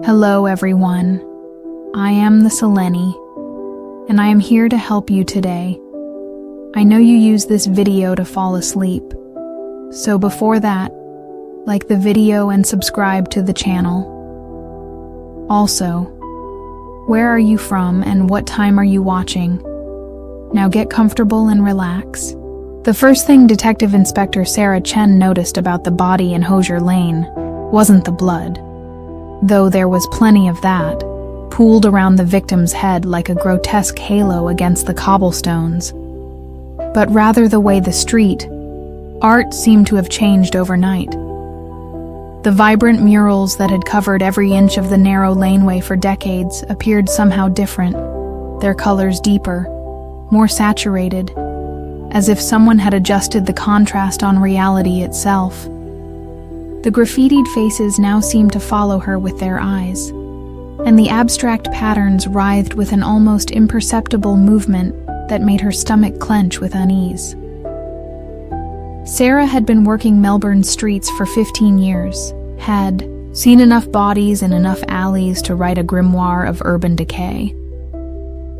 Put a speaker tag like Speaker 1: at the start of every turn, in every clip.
Speaker 1: Hello everyone, I am the Seleni, and I am here to help you today. I know you use this video to fall asleep, so before that, like the video and subscribe to the channel. Also, where are you from and what time are you watching? Now get comfortable and relax. The first thing Detective Inspector Sarah Chen noticed about the body in Hosier Lane wasn't the blood, though there was plenty of that, pooled around the victim's head like a grotesque halo against the cobblestones, but rather the way the street, art seemed to have changed overnight. The vibrant murals that had covered every inch of the narrow laneway for decades appeared somehow different, their colors deeper, more saturated, as if someone had adjusted the contrast on reality itself. The graffitied faces now seemed to follow her with their eyes, and the abstract patterns writhed with an almost imperceptible movement that made her stomach clench with unease. Sarah had been working Melbourne's streets for 15 years, had seen enough bodies in enough alleys to write a grimoire of urban decay.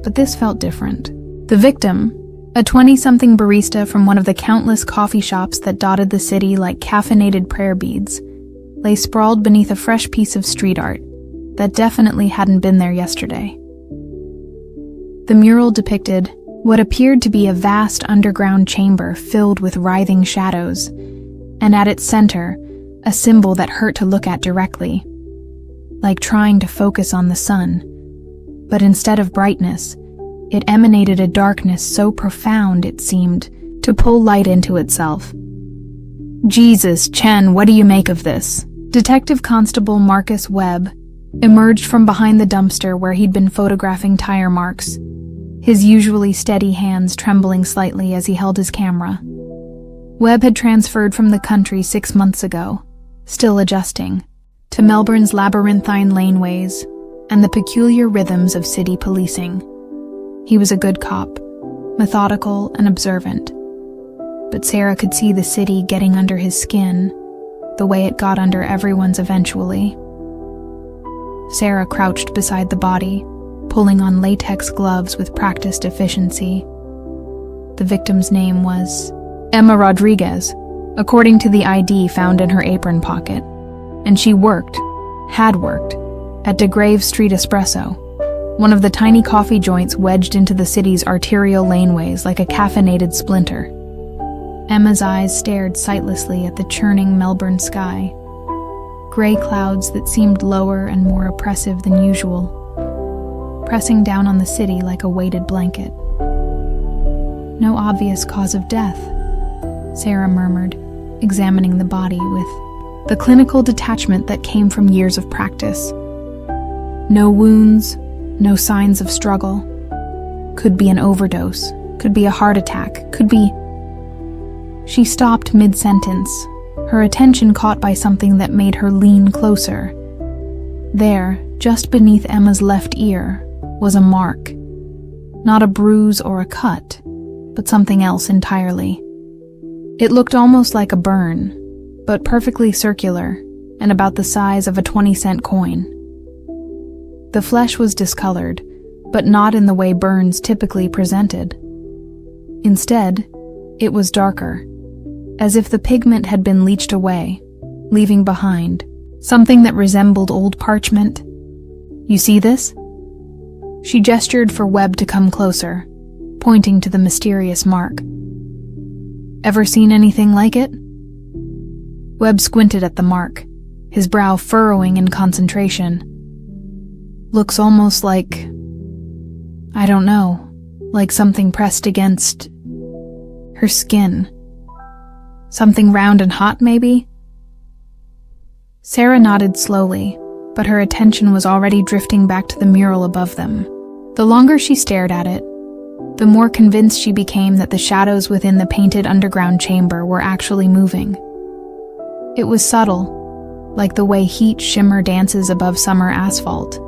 Speaker 1: But this felt different. The victim, a 20-something barista from one of the countless coffee shops that dotted the city like caffeinated prayer beads, lay sprawled beneath a fresh piece of street art that definitely hadn't been there yesterday. The mural depicted what appeared to be a vast underground chamber filled with writhing shadows, and at its center, a symbol that hurt to look at directly, like trying to focus on the sun, but instead of brightness, it emanated a darkness so profound it seemed to pull light into itself. Jesus, Chen, what do you make of this? Detective Constable Marcus Webb emerged from behind the dumpster where he'd been photographing tire marks, his usually steady hands trembling slightly as he held his camera. Webb had transferred from the country 6 months ago, still adjusting, to Melbourne's labyrinthine laneways and the peculiar rhythms of city policing. He was a good cop, methodical and observant, but Sarah could see the city getting under his skin, the way it got under everyone's eventually. Sarah crouched beside the body, pulling on latex gloves with practiced efficiency. The victim's name was Emma Rodriguez, according to the ID found in her apron pocket, and she had worked, at DeGrave Street Espresso, one of the tiny coffee joints wedged into the city's arterial laneways like a caffeinated splinter. Emma's eyes stared sightlessly at the churning Melbourne sky, gray clouds that seemed lower and more oppressive than usual, pressing down on the city like a weighted blanket. No obvious cause of death, Sarah murmured, examining the body with the clinical detachment that came from years of practice. No wounds, no signs of struggle. Could be an overdose, could be a heart attack, could be... She stopped mid-sentence, her attention caught by something that made her lean closer. There, just beneath Emma's left ear, was a mark. Not a bruise or a cut, but something else entirely. It looked almost like a burn, but perfectly circular and about the size of a 20-cent coin. The flesh was discolored, but not in the way burns typically presented. Instead, it was darker, as if the pigment had been leached away, leaving behind something that resembled old parchment. You see this? She gestured for Webb to come closer, pointing to the mysterious mark. Ever seen anything like it? Webb squinted at the mark, his brow furrowing in concentration. Looks almost like, I don't know, like something pressed against her skin. Something round and hot, maybe? Sarah nodded slowly, but her attention was already drifting back to the mural above them. The longer she stared at it, the more convinced she became that the shadows within the painted underground chamber were actually moving. It was subtle, like the way heat shimmer dances above summer asphalt,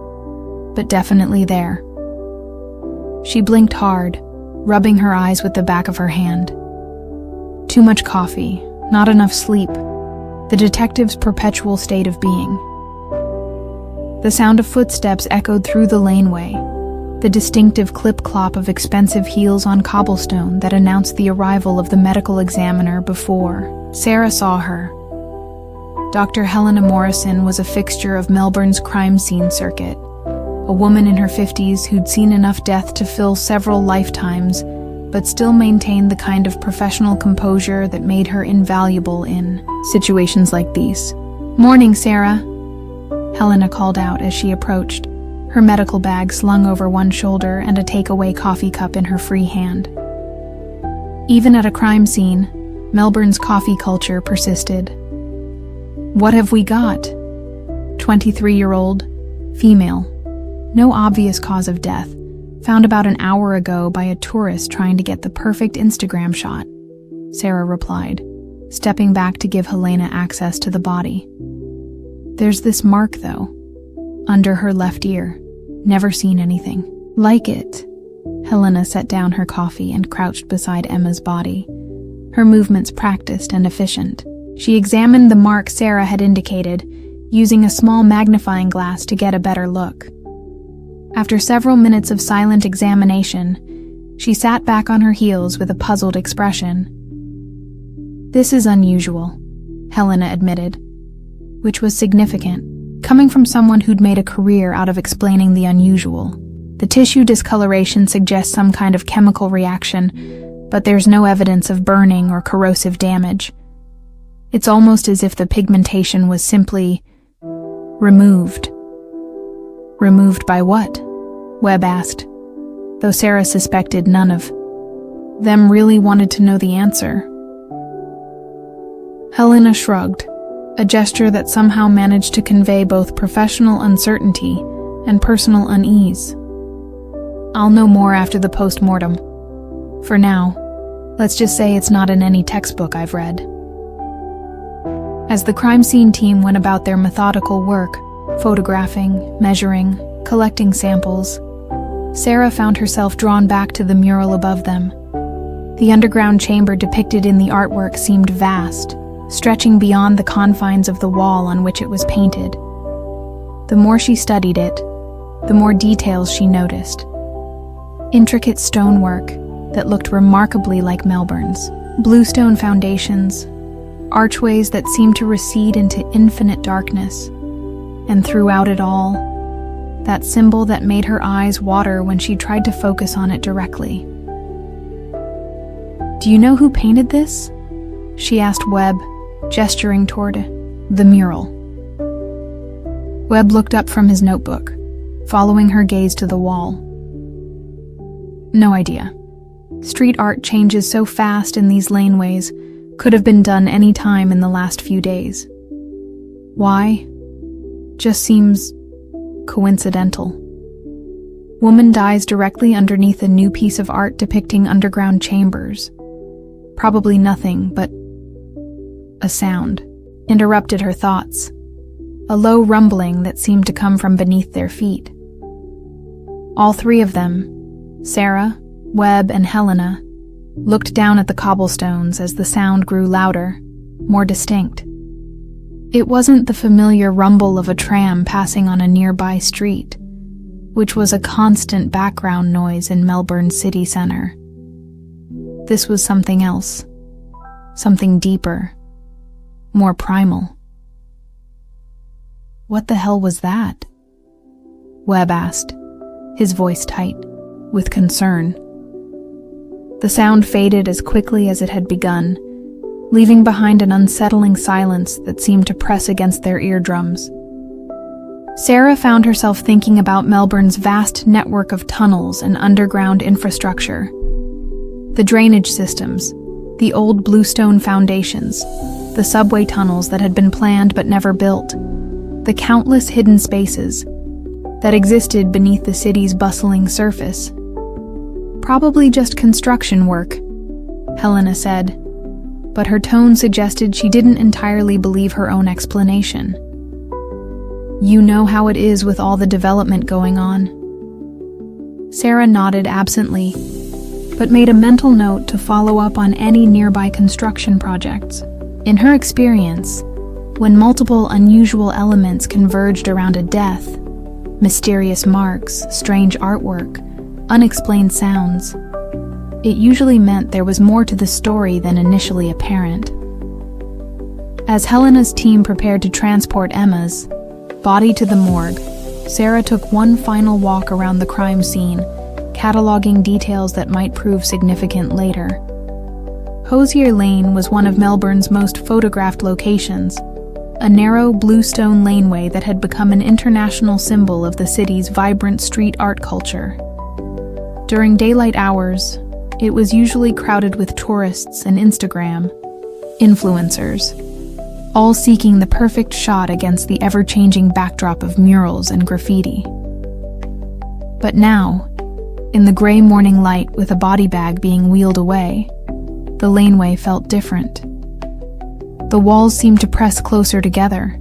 Speaker 1: but definitely there. She blinked hard, rubbing her eyes with the back of her hand. Too much coffee, not enough sleep, the detective's perpetual state of being. The sound of footsteps echoed through the laneway, the distinctive clip-clop of expensive heels on cobblestone that announced the arrival of the medical examiner before Sarah saw her. Dr. Helena Morrison was a fixture of Melbourne's crime scene circuit, a woman in her 50s who'd seen enough death to fill several lifetimes, but still maintained the kind of professional composure that made her invaluable in situations like these. "Morning, Sarah," Helena called out as she approached, her medical bag slung over one shoulder and a takeaway coffee cup in her free hand. Even at a crime scene, Melbourne's coffee culture persisted. "What have we got?" 23-year-old, female. No obvious cause of death, found about an hour ago by a tourist trying to get the perfect Instagram shot, Sarah replied, stepping back to give Helena access to the body. "There's this mark, though, under her left ear. Never seen anything like it." Helena set down her coffee and crouched beside Emma's body, her movements practiced and efficient. She examined the mark Sarah had indicated, using a small magnifying glass to get a better look. After several minutes of silent examination, she sat back on her heels with a puzzled expression. "This is unusual," Helena admitted, which was significant, coming from someone who'd made a career out of explaining the unusual. The tissue discoloration suggests some kind of chemical reaction, but there's no evidence of burning or corrosive damage. It's almost as if the pigmentation was simply removed. "Removed by what?" Webb asked, though Sarah suspected none of them really wanted to know the answer. Helena shrugged, a gesture that somehow managed to convey both professional uncertainty and personal unease. "I'll know more after the post-mortem. For now, let's just say it's not in any textbook I've read." As the crime scene team went about their methodical work, photographing, measuring, collecting samples, Sarah found herself drawn back to the mural above them. The underground chamber depicted in the artwork seemed vast, stretching beyond the confines of the wall on which it was painted. The more she studied it, the more details she noticed. Intricate stonework that looked remarkably like Melbourne's, bluestone foundations, archways that seemed to recede into infinite darkness, and throughout it all, that symbol that made her eyes water when she tried to focus on it directly. "Do you know who painted this?" she asked Webb, gesturing toward the mural. Webb looked up from his notebook, following her gaze to the wall. "No idea. Street art changes so fast in these laneways, could have been done any time in the last few days. Why? Just seems coincidental. Woman dies directly underneath a new piece of art depicting underground chambers. Probably nothing but a sound interrupted her thoughts, a low rumbling that seemed to come from beneath their feet. All three of them, Sarah, Webb, and Helena, looked down at the cobblestones as the sound grew louder, more distinct. It wasn't the familiar rumble of a tram passing on a nearby street, which was a constant background noise in Melbourne's city centre. This was something else, something deeper, more primal. "What the hell was that?" Webb asked, his voice tight, with concern. The sound faded as quickly as it had begun, leaving behind an unsettling silence that seemed to press against their eardrums. Sarah found herself thinking about Melbourne's vast network of tunnels and underground infrastructure. The drainage systems, the old bluestone foundations, the subway tunnels that had been planned but never built, the countless hidden spaces that existed beneath the city's bustling surface. "Probably just construction work," Helena said, but her tone suggested she didn't entirely believe her own explanation. "You know how it is with all the development going on." Sarah nodded absently, but made a mental note to follow up on any nearby construction projects. In her experience, when multiple unusual elements converged around a death, Mysterious marks, strange artwork, unexplained sounds. It usually meant there was more to the story than initially apparent. As Helena's team prepared to transport Emma's body to the morgue, Sarah took one final walk around the crime scene, cataloging details that might prove significant later. Hosier Lane was one of Melbourne's most photographed locations, a narrow bluestone laneway that had become an international symbol of the city's vibrant street art culture. During daylight hours, it was usually crowded with tourists and Instagram influencers, all seeking the perfect shot against the ever-changing backdrop of murals and graffiti. But now, in the gray morning light with a body bag being wheeled away, the laneway felt different. The walls seemed to press closer together,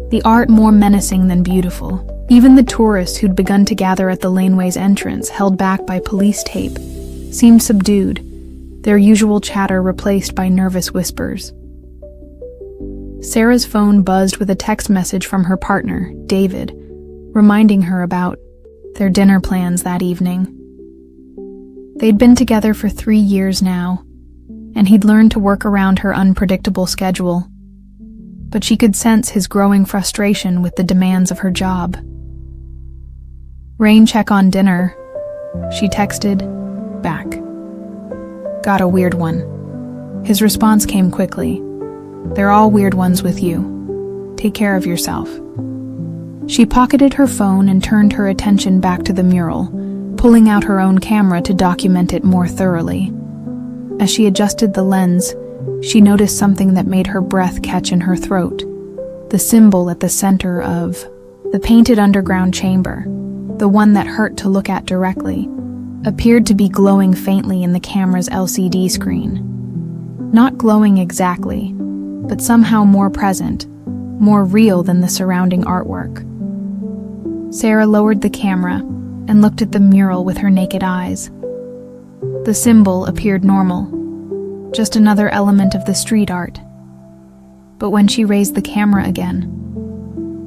Speaker 1: the art more menacing than beautiful. Even the tourists who'd begun to gather at the laneway's entrance, held back by police tape, seemed subdued, their usual chatter replaced by nervous whispers. Sarah's phone buzzed with a text message from her partner, David, reminding her about their dinner plans that evening. They'd been together for 3 years now, and he'd learned to work around her unpredictable schedule. But she could sense his growing frustration with the demands of her job. "Rain check on dinner," she texted back. "Got a weird one." His response came quickly. "They're all weird ones with you. Take care of yourself." She pocketed her phone and turned her attention back to the mural, pulling out her own camera to document it more thoroughly. As she adjusted the lens, she noticed something that made her breath catch in her throat. The symbol at the center of the painted underground chamber, the one that hurt to look at directly, appeared to be glowing faintly in the camera's LCD screen. Not glowing exactly, but somehow more present, more real than the surrounding artwork. Sarah lowered the camera and looked at the mural with her naked eyes. The symbol appeared normal, just another element of the street art. But when she raised the camera again,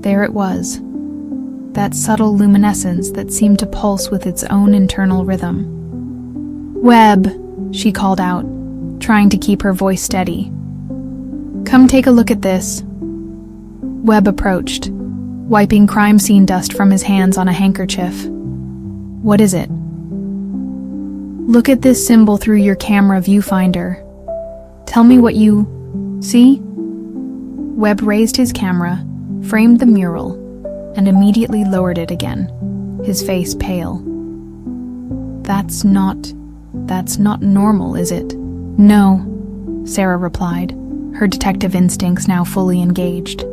Speaker 1: there it was, that subtle luminescence that seemed to pulse with its own internal rhythm. "Webb," she called out, trying to keep her voice steady. "Come take a look at this." Webb approached, wiping crime scene dust from his hands on a handkerchief. "What is it?" "Look at this symbol through your camera viewfinder. Tell me what you see." Webb raised his camera, framed the mural, and immediately lowered it again, his face pale. That's not normal, is it?" "No," Sarah replied, her detective instincts now fully engaged.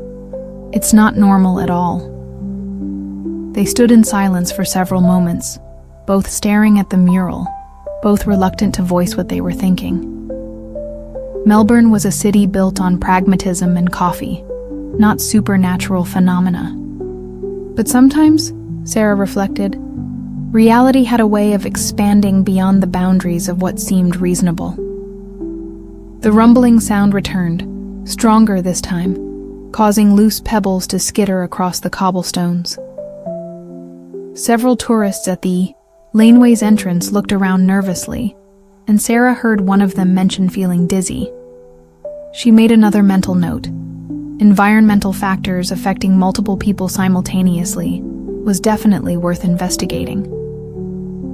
Speaker 1: "It's not normal at all." They stood in silence for several moments, both staring at the mural, both reluctant to voice what they were thinking. Melbourne was a city built on pragmatism and coffee, not supernatural phenomena. But sometimes, Sarah reflected, reality had a way of expanding beyond the boundaries of what seemed reasonable. The rumbling sound returned, stronger this time, causing loose pebbles to skitter across the cobblestones. Several tourists at the laneway's entrance looked around nervously, and Sarah heard one of them mention feeling dizzy. She made another mental note. Environmental factors affecting multiple people simultaneously was definitely worth investigating.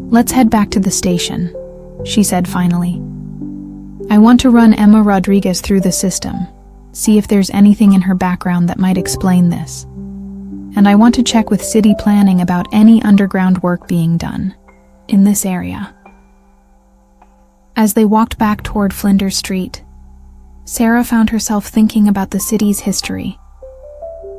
Speaker 1: "Let's head back to the station," she said finally. "I want to run Emma Rodriguez through the system, see if there's anything in her background that might explain this. And I want to check with city planning about any underground work being done in this area." As they walked back toward Flinders Street, Sarah found herself thinking about the city's history,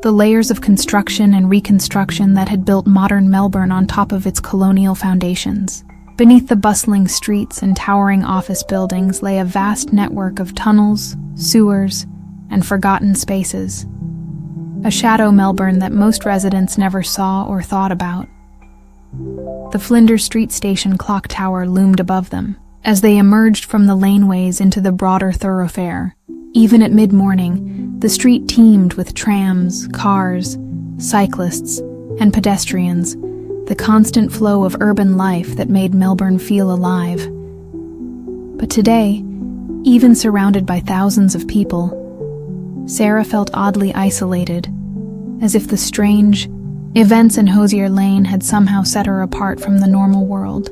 Speaker 1: the layers of construction and reconstruction that had built modern Melbourne on top of its colonial foundations. Beneath the bustling streets and towering office buildings lay a vast network of tunnels, sewers, and forgotten spaces. A shadow Melbourne that most residents never saw or thought about. The Flinders Street Station clock tower loomed above them. As they emerged from the laneways into the broader thoroughfare, even at mid-morning, the street teemed with trams, cars, cyclists, and pedestrians, the constant flow of urban life that made Melbourne feel alive. But today, even surrounded by thousands of people, Sarah felt oddly isolated, as if the strange events in Hosier Lane had somehow set her apart from the normal world.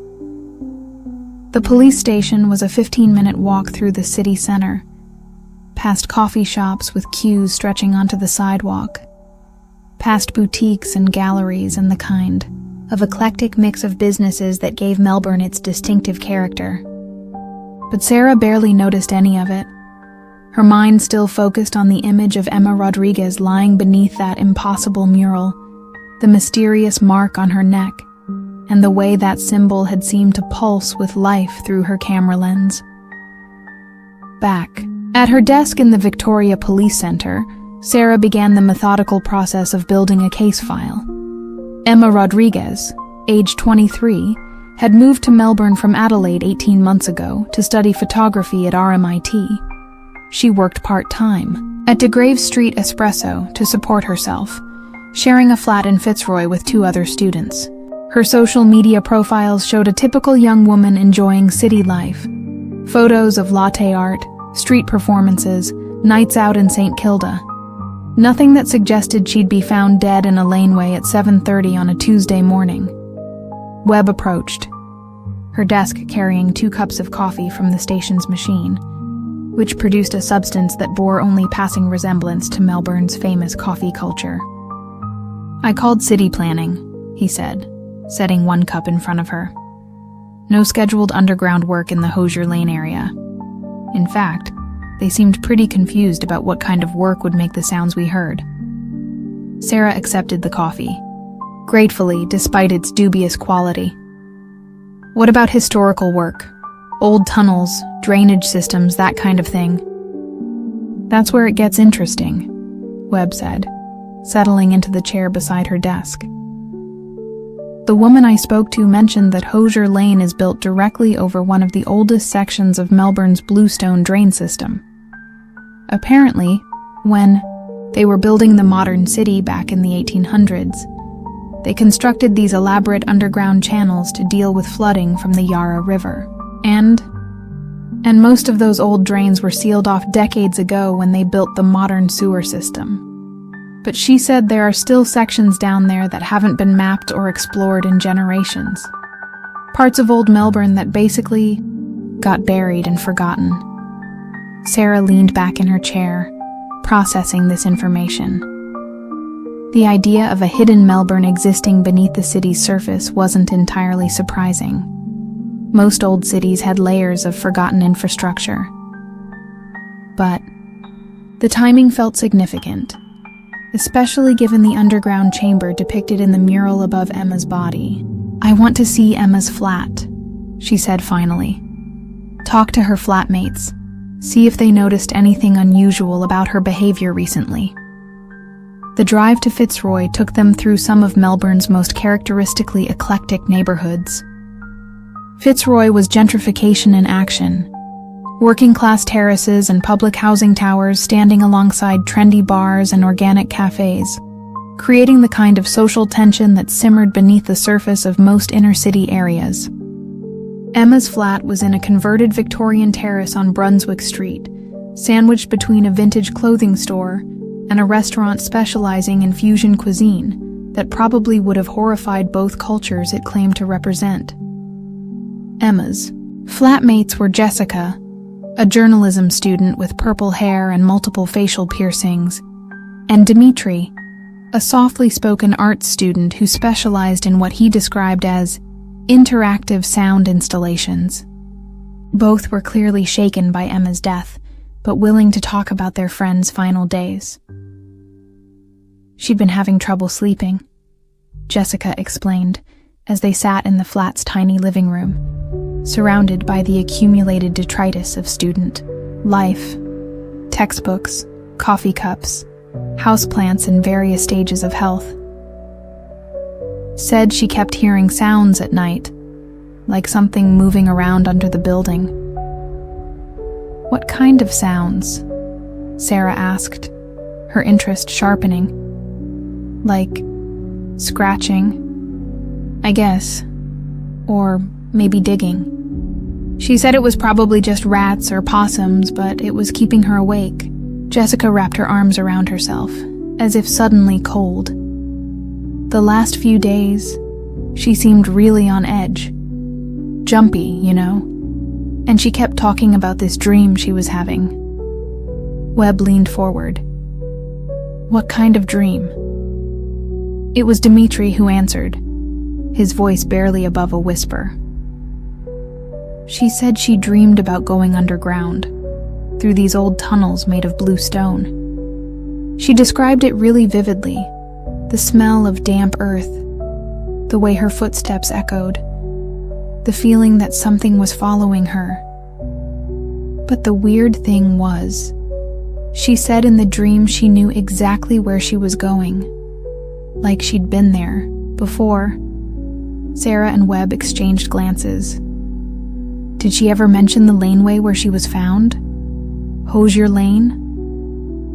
Speaker 1: The police station was a 15-minute walk through the city center, past coffee shops with queues stretching onto the sidewalk, past boutiques and galleries and the kind of eclectic mix of businesses that gave Melbourne its distinctive character. But Sarah barely noticed any of it, her mind still focused on the image of Emma Rodriguez lying beneath that impossible mural, the mysterious mark on her neck, and the way that symbol had seemed to pulse with life through her camera lens. Back at her desk in the Victoria Police Centre, Sarah began the methodical process of building a case file. Emma Rodriguez, age 23, had moved to Melbourne from Adelaide 18 months ago to study photography at RMIT. She worked part-time at De Grave Street Espresso to support herself, sharing a flat in Fitzroy with 2 other students. Her social media profiles showed a typical young woman enjoying city life. Photos of latte art, street performances, nights out in St. Kilda. Nothing that suggested she'd be found dead in a laneway at 7:30 on a Tuesday morning. Webb approached, her desk carrying 2 cups of coffee from the station's machine, which produced a substance that bore only passing resemblance to Melbourne's famous coffee culture. "I called city planning," he said, setting 1 cup in front of her. "No scheduled underground work in the Hosier Lane area. In fact, they seemed pretty confused about what kind of work would make the sounds we heard." Sarah accepted the coffee, gratefully despite its dubious quality. "What about historical work? Old tunnels, drainage systems, that kind of thing?" "That's where it gets interesting," Webb said, settling into the chair beside her desk. "The woman I spoke to mentioned that Hosier Lane is built directly over one of the oldest sections of Melbourne's bluestone drain system. Apparently, when they were building the modern city back in the 1800s, they constructed these elaborate underground channels to deal with flooding from the Yarra River. And most of those old drains were sealed off decades ago when they built the modern sewer system. But she said there are still sections down there that haven't been mapped or explored in generations. Parts of old Melbourne that basically got buried and forgotten." Sarah leaned back in her chair, processing this information. The idea of a hidden Melbourne existing beneath the city's surface wasn't entirely surprising. Most old cities had layers of forgotten infrastructure. But the timing felt significant, especially given the underground chamber depicted in the mural above Emma's body. "I want to see Emma's flat," she said finally. "Talk to her flatmates. See if they noticed anything unusual about her behavior recently." The drive to Fitzroy took them through some of Melbourne's most characteristically eclectic neighborhoods. Fitzroy was gentrification in action. Working-class terraces and public housing towers standing alongside trendy bars and organic cafes, creating the kind of social tension that simmered beneath the surface of most inner-city areas. Emma's flat was in a converted Victorian terrace on Brunswick Street, sandwiched between a vintage clothing store and a restaurant specializing in fusion cuisine that probably would have horrified both cultures it claimed to represent. Emma's flatmates were Jessica, a journalism student with purple hair and multiple facial piercings, and Dimitri, a softly spoken arts student who specialized in what he described as interactive sound installations. Both were clearly shaken by Emma's death, but willing to talk about their friend's final days. "She'd been having trouble sleeping," Jessica explained, as they sat in the flat's tiny living room, surrounded by the accumulated detritus of student life, textbooks, coffee cups, houseplants in various stages of health. Said she kept hearing sounds at night, like something moving around under the building. "What kind of sounds?" Sarah asked, her interest sharpening. "Like scratching, I guess, or maybe digging. She said it was probably just rats or possums, but it was keeping her awake. Jessica wrapped her arms around herself, as if suddenly cold. The last few days, she seemed really on edge. Jumpy, you know? And she kept talking about this dream she was having. Webb leaned forward. What kind of dream? It was Dimitri who answered, his voice barely above a whisper. She said she dreamed about going underground, through these old tunnels made of blue stone. She described it really vividly, the smell of damp earth, the way her footsteps echoed, the feeling that something was following her. But the weird thing was, she said in the dream she knew exactly where she was going, like she'd been there before. Sarah and Webb exchanged glances. Did she ever mention the laneway where she was found? Hosier Lane?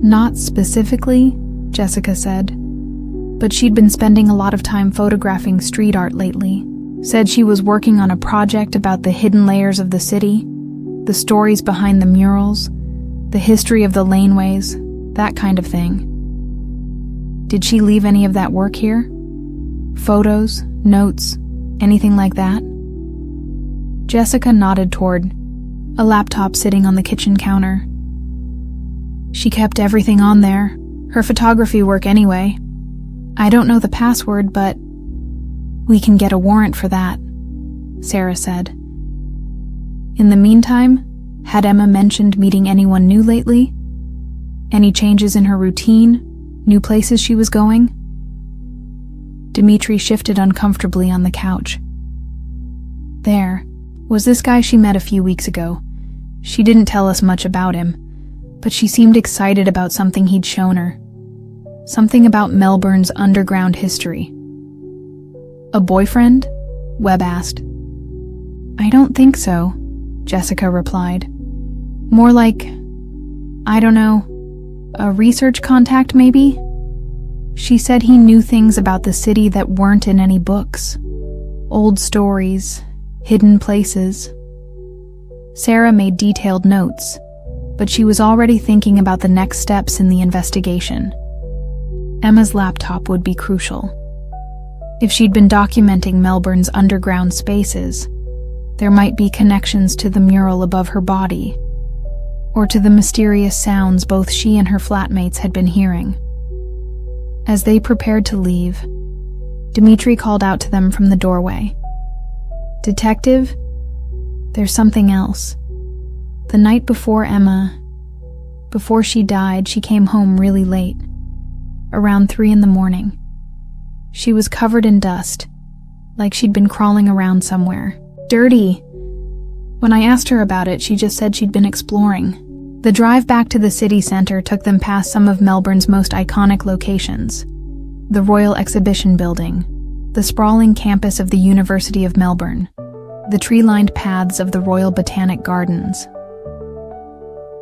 Speaker 1: Not specifically, Jessica said, but she'd been spending a lot of time photographing street art lately. Said she was working on a project about the hidden layers of the city, the stories behind the murals, the history of the laneways, that kind of thing. Did she leave any of that work here? Photos, notes, anything like that? Jessica nodded toward a laptop sitting on the kitchen counter. She kept everything on there, her photography work anyway. I don't know the password, but we can get a warrant for that, Sarah said. In the meantime, had Emma mentioned meeting anyone new lately? Any changes in her routine? New places she was going? Dimitri shifted uncomfortably on the couch. There was this guy she met a few weeks ago. She didn't tell us much about him, but she seemed excited about something he'd shown her. Something about Melbourne's underground history. A boyfriend? Webb asked. I don't think so, Jessica replied. More like, I don't know, a research contact maybe? She said he knew things about the city that weren't in any books. Old stories, hidden places. Sarah made detailed notes, but she was already thinking about the next steps in the investigation. Emma's laptop would be crucial. If she'd been documenting Melbourne's underground spaces, there might be connections to the mural above her body, or to the mysterious sounds both she and her flatmates had been hearing. As they prepared to leave, Dimitri called out to them from the doorway. Detective, there's something else. The night before before she died, she came home really late, around 3 a.m. She was covered in dust, like she'd been crawling around somewhere. Dirty. When I asked her about it, she just said she'd been exploring. The drive back to the city center took them past some of Melbourne's most iconic locations. The Royal Exhibition Building, the sprawling campus of the University of Melbourne, the tree-lined paths of the Royal Botanic Gardens.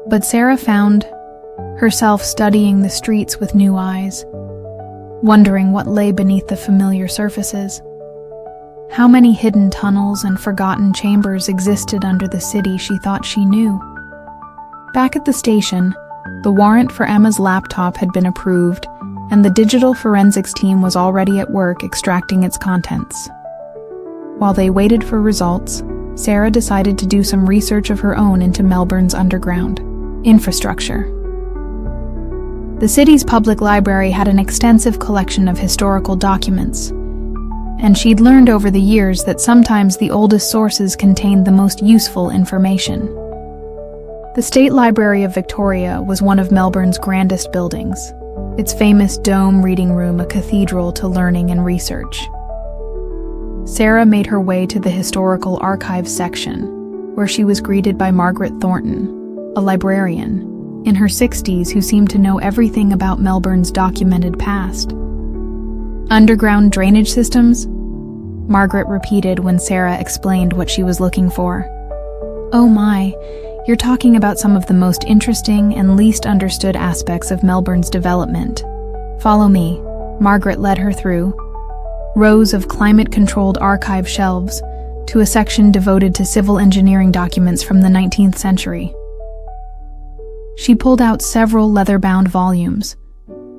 Speaker 1: But Sarah found herself studying the streets with new eyes, wondering what lay beneath the familiar surfaces. How many hidden tunnels and forgotten chambers existed under the city she thought she knew. Back at the station, the warrant for Emma's laptop had been approved, and the digital forensics team was already at work extracting its contents. While they waited for results, Sarah decided to do some research of her own into Melbourne's underground infrastructure. The city's public library had an extensive collection of historical documents, and she'd learned over the years that sometimes the oldest sources contained the most useful information. The State Library of Victoria was one of Melbourne's grandest buildings, its famous dome reading room a cathedral to learning and research. Sarah made her way to the historical archives section, where she was greeted by Margaret Thornton, a librarian, in her 60s who seemed to know everything about Melbourne's documented past. Underground drainage systems? Margaret repeated when Sarah explained what she was looking for. Oh my, you're talking about some of the most interesting and least understood aspects of Melbourne's development. Follow me. Margaret led her through, rows of climate-controlled archive shelves, to a section devoted to civil engineering documents from the 19th century. She pulled out several leather-bound volumes,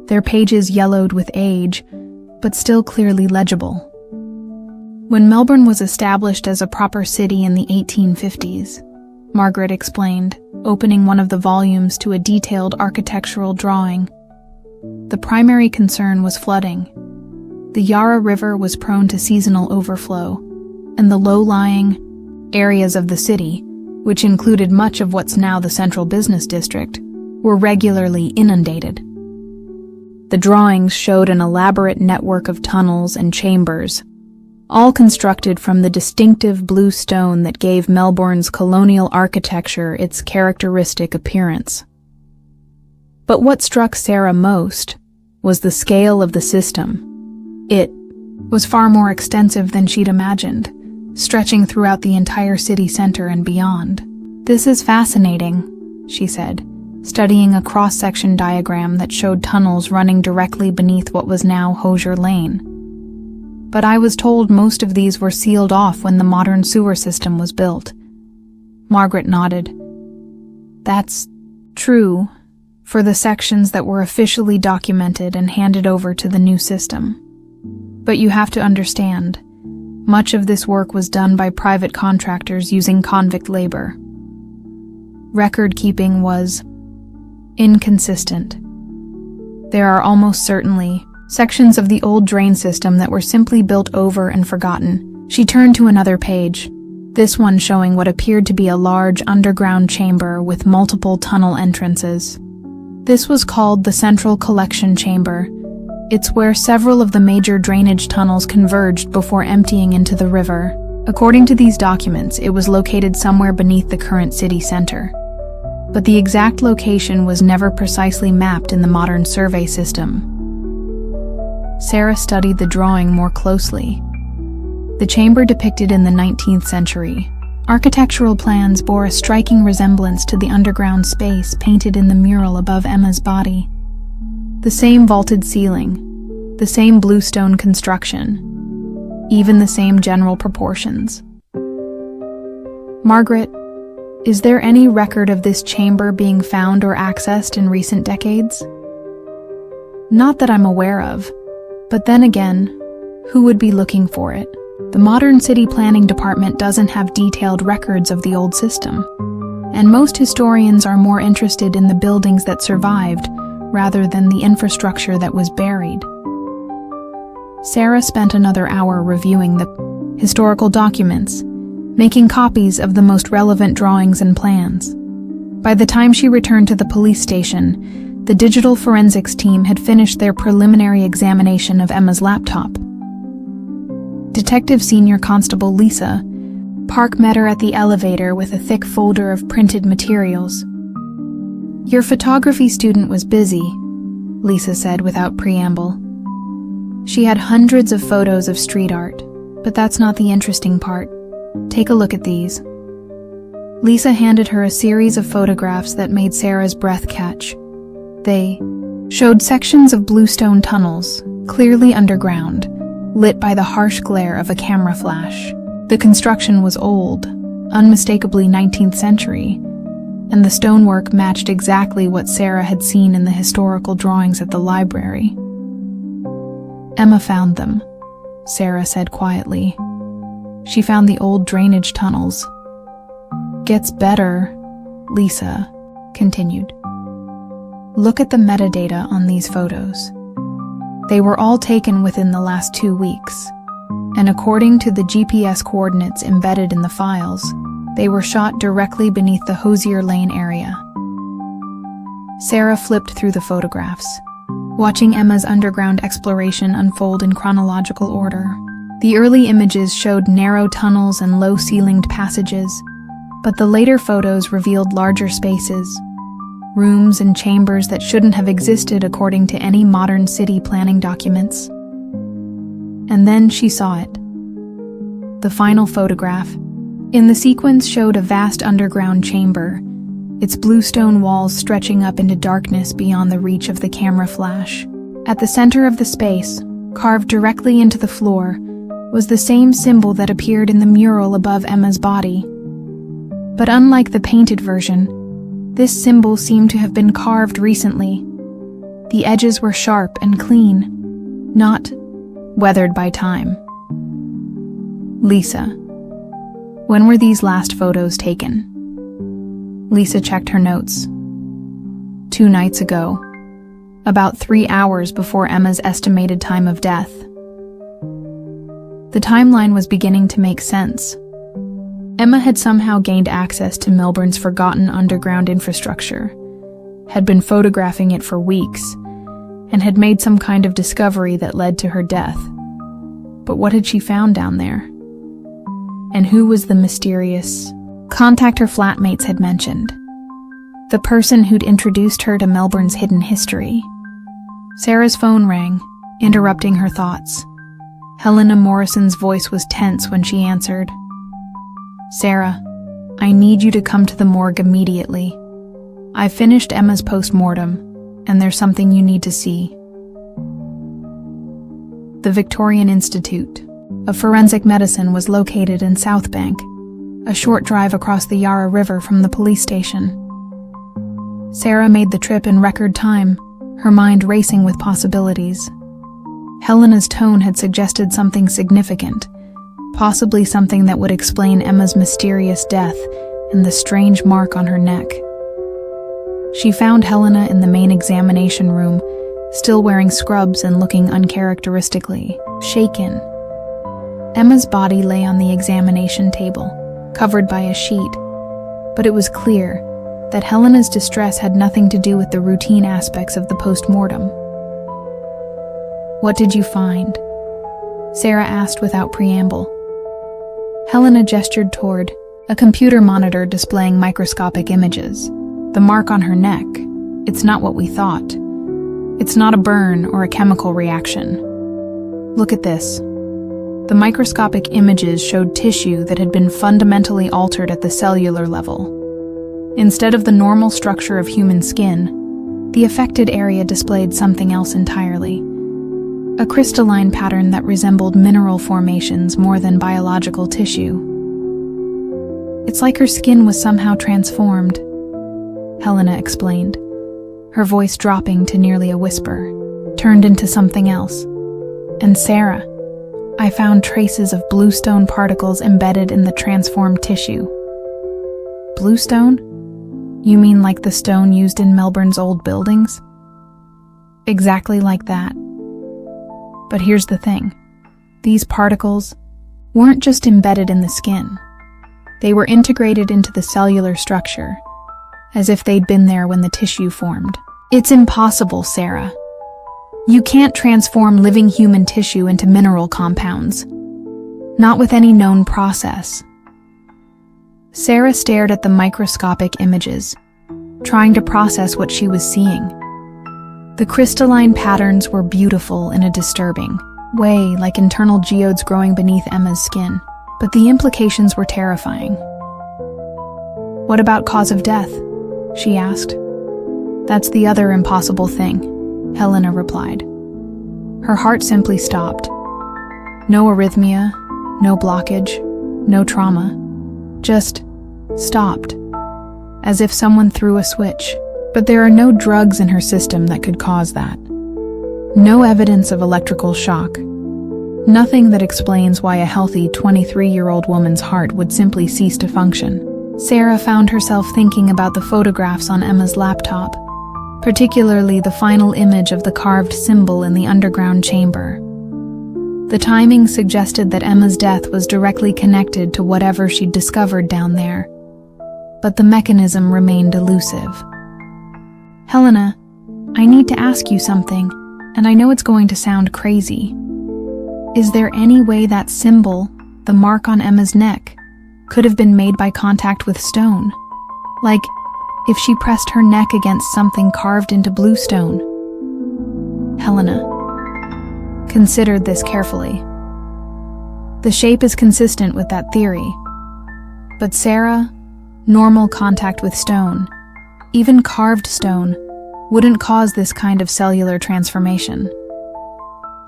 Speaker 1: their pages yellowed with age, but still clearly legible. When Melbourne was established as a proper city in the 1850s, Margaret explained, opening one of the volumes to a detailed architectural drawing, the primary concern was flooding. The Yarra River was prone to seasonal overflow, and the low-lying areas of the city, which included much of what's now the central business district, were regularly inundated. The drawings showed an elaborate network of tunnels and chambers, all constructed from the distinctive blue stone that gave Melbourne's colonial architecture its characteristic appearance. But what struck Sarah most was the scale of the system. It was far more extensive than she'd imagined, stretching throughout the entire city center and beyond. "This is fascinating," she said, studying a cross-section diagram that showed tunnels running directly beneath what was now Hosier Lane. "But I was told most of these were sealed off when the modern sewer system was built." Margaret nodded. "That's true, for the sections that were officially documented and handed over to the new system. But you have to understand, much of this work was done by private contractors using convict labor. Record-keeping was inconsistent. There are almost certainly sections of the old drain system that were simply built over and forgotten." She turned to another page, this one showing what appeared to be a large underground chamber with multiple tunnel entrances. This was called the Central Collection Chamber. It's where several of the major drainage tunnels converged before emptying into the river. According to these documents, it was located somewhere beneath the current city center. But the exact location was never precisely mapped in the modern survey system. Sarah studied the drawing more closely. The chamber depicted in the 19th century. Architectural plans bore a striking resemblance to the underground space painted in the mural above Emma's body. The same vaulted ceiling, the same bluestone construction, even the same general proportions. "Margaret, is there any record of this chamber being found or accessed in recent decades?" "Not that I'm aware of, but then again, who would be looking for it? The modern city planning department doesn't have detailed records of the old system, and most historians are more interested in the buildings that survived rather than the infrastructure that was buried." Sarah spent another hour reviewing the historical documents, making copies of the most relevant drawings and plans. By the time she returned to the police station, the digital forensics team had finished their preliminary examination of Emma's laptop. Detective Senior Constable Lisa Park met her at the elevator with a thick folder of printed materials. "Your photography student was busy," Lisa said without preamble. "She had hundreds of photos of street art, but that's not the interesting part. Take a look at these." Lisa handed her a series of photographs that made Sarah's breath catch. They showed sections of bluestone tunnels, clearly underground, lit by the harsh glare of a camera flash. The construction was old, unmistakably 19th century, and the stonework matched exactly what Sarah had seen in the historical drawings at the library. "Emma found them," Sarah said quietly. "She found the old drainage tunnels." "Gets better," Lisa continued. "Look at the metadata on these photos. They were all taken within the last 2 weeks, and according to the GPS coordinates embedded in the files, they were shot directly beneath the Hosier Lane area." Sarah flipped through the photographs, watching Emma's underground exploration unfold in chronological order. The early images showed narrow tunnels and low-ceilinged passages, but the later photos revealed larger spaces, rooms and chambers that shouldn't have existed according to any modern city planning documents. And then she saw it. The final photograph in the sequence showed a vast underground chamber, its bluestone walls stretching up into darkness beyond the reach of the camera flash. At the center of the space, carved directly into the floor, was the same symbol that appeared in the mural above Emma's body. But unlike the painted version, this symbol seemed to have been carved recently. The edges were sharp and clean, not weathered by time. Lisa. When were these last photos taken? Lisa checked her notes. 2 nights ago, about 3 hours before Emma's estimated time of death. The timeline was beginning to make sense. Emma had somehow gained access to Melbourne's forgotten underground infrastructure, had been photographing it for weeks, and had made some kind of discovery that led to her death. But what had she found down there? And who was the mysterious contact her flatmates had mentioned? The person who'd introduced her to Melbourne's hidden history. Sarah's phone rang, interrupting her thoughts. Helena Morrison's voice was tense when she answered. "Sarah, I need you to come to the morgue immediately. I finished Emma's post-mortem, and there's something you need to see." The Victorian Institute of Forensic Medicine was located in South Bank, a short drive across the Yarra River from the police station. Sarah made the trip in record time, her mind racing with possibilities. Helena's tone had suggested something significant, possibly something that would explain Emma's mysterious death and the strange mark on her neck. She found Helena in the main examination room, still wearing scrubs and looking uncharacteristically shaken. Emma's body lay on the examination table, covered by a sheet, but it was clear that Helena's distress had nothing to do with the routine aspects of the post-mortem. "What did you find?" Sarah asked without preamble. Helena gestured toward a computer monitor displaying microscopic images. "The mark on her neck, it's not what we thought. It's not a burn or a chemical reaction. Look at this." The microscopic images showed tissue that had been fundamentally altered at the cellular level. Instead of the normal structure of human skin, the affected area displayed something else entirely. A crystalline pattern that resembled mineral formations more than biological tissue. "It's like her skin was somehow transformed," Helena explained, her voice dropping to nearly a whisper, "turned into something else. And Sarah, I found traces of bluestone particles embedded in the transformed tissue." "Bluestone? You mean like the stone used in Melbourne's old buildings?" "Exactly like that. But here's the thing. These particles weren't just embedded in the skin. They were integrated into the cellular structure, as if they'd been there when the tissue formed. It's impossible, Sarah. You can't transform living human tissue into mineral compounds. Not with any known process." Sarah stared at the microscopic images, trying to process what she was seeing. The crystalline patterns were beautiful in a disturbing way, like internal geodes growing beneath Emma's skin, but the implications were terrifying. "What about cause of death?" she asked. "That's the other impossible thing," Helena replied. Her heart simply stopped. No arrhythmia, no blockage, no trauma. Just stopped, as if someone threw a switch. But there are no drugs in her system that could cause that. No evidence of electrical shock. Nothing that explains why a healthy 23-year-old woman's heart would simply cease to function. Sarah found herself thinking about the photographs on Emma's laptop, particularly the final image of the carved symbol in the underground chamber. The timing suggested that Emma's death was directly connected to whatever she'd discovered down there, but the mechanism remained elusive. "Helena, I need to ask you something, and I know it's going to sound crazy. Is there any way that symbol, the mark on Emma's neck, could have been made by contact with stone? Like, if she pressed her neck against something carved into bluestone?" Helena considered this carefully. The shape is consistent with that theory. But Sarah, normal contact with stone, even carved stone, wouldn't cause this kind of cellular transformation.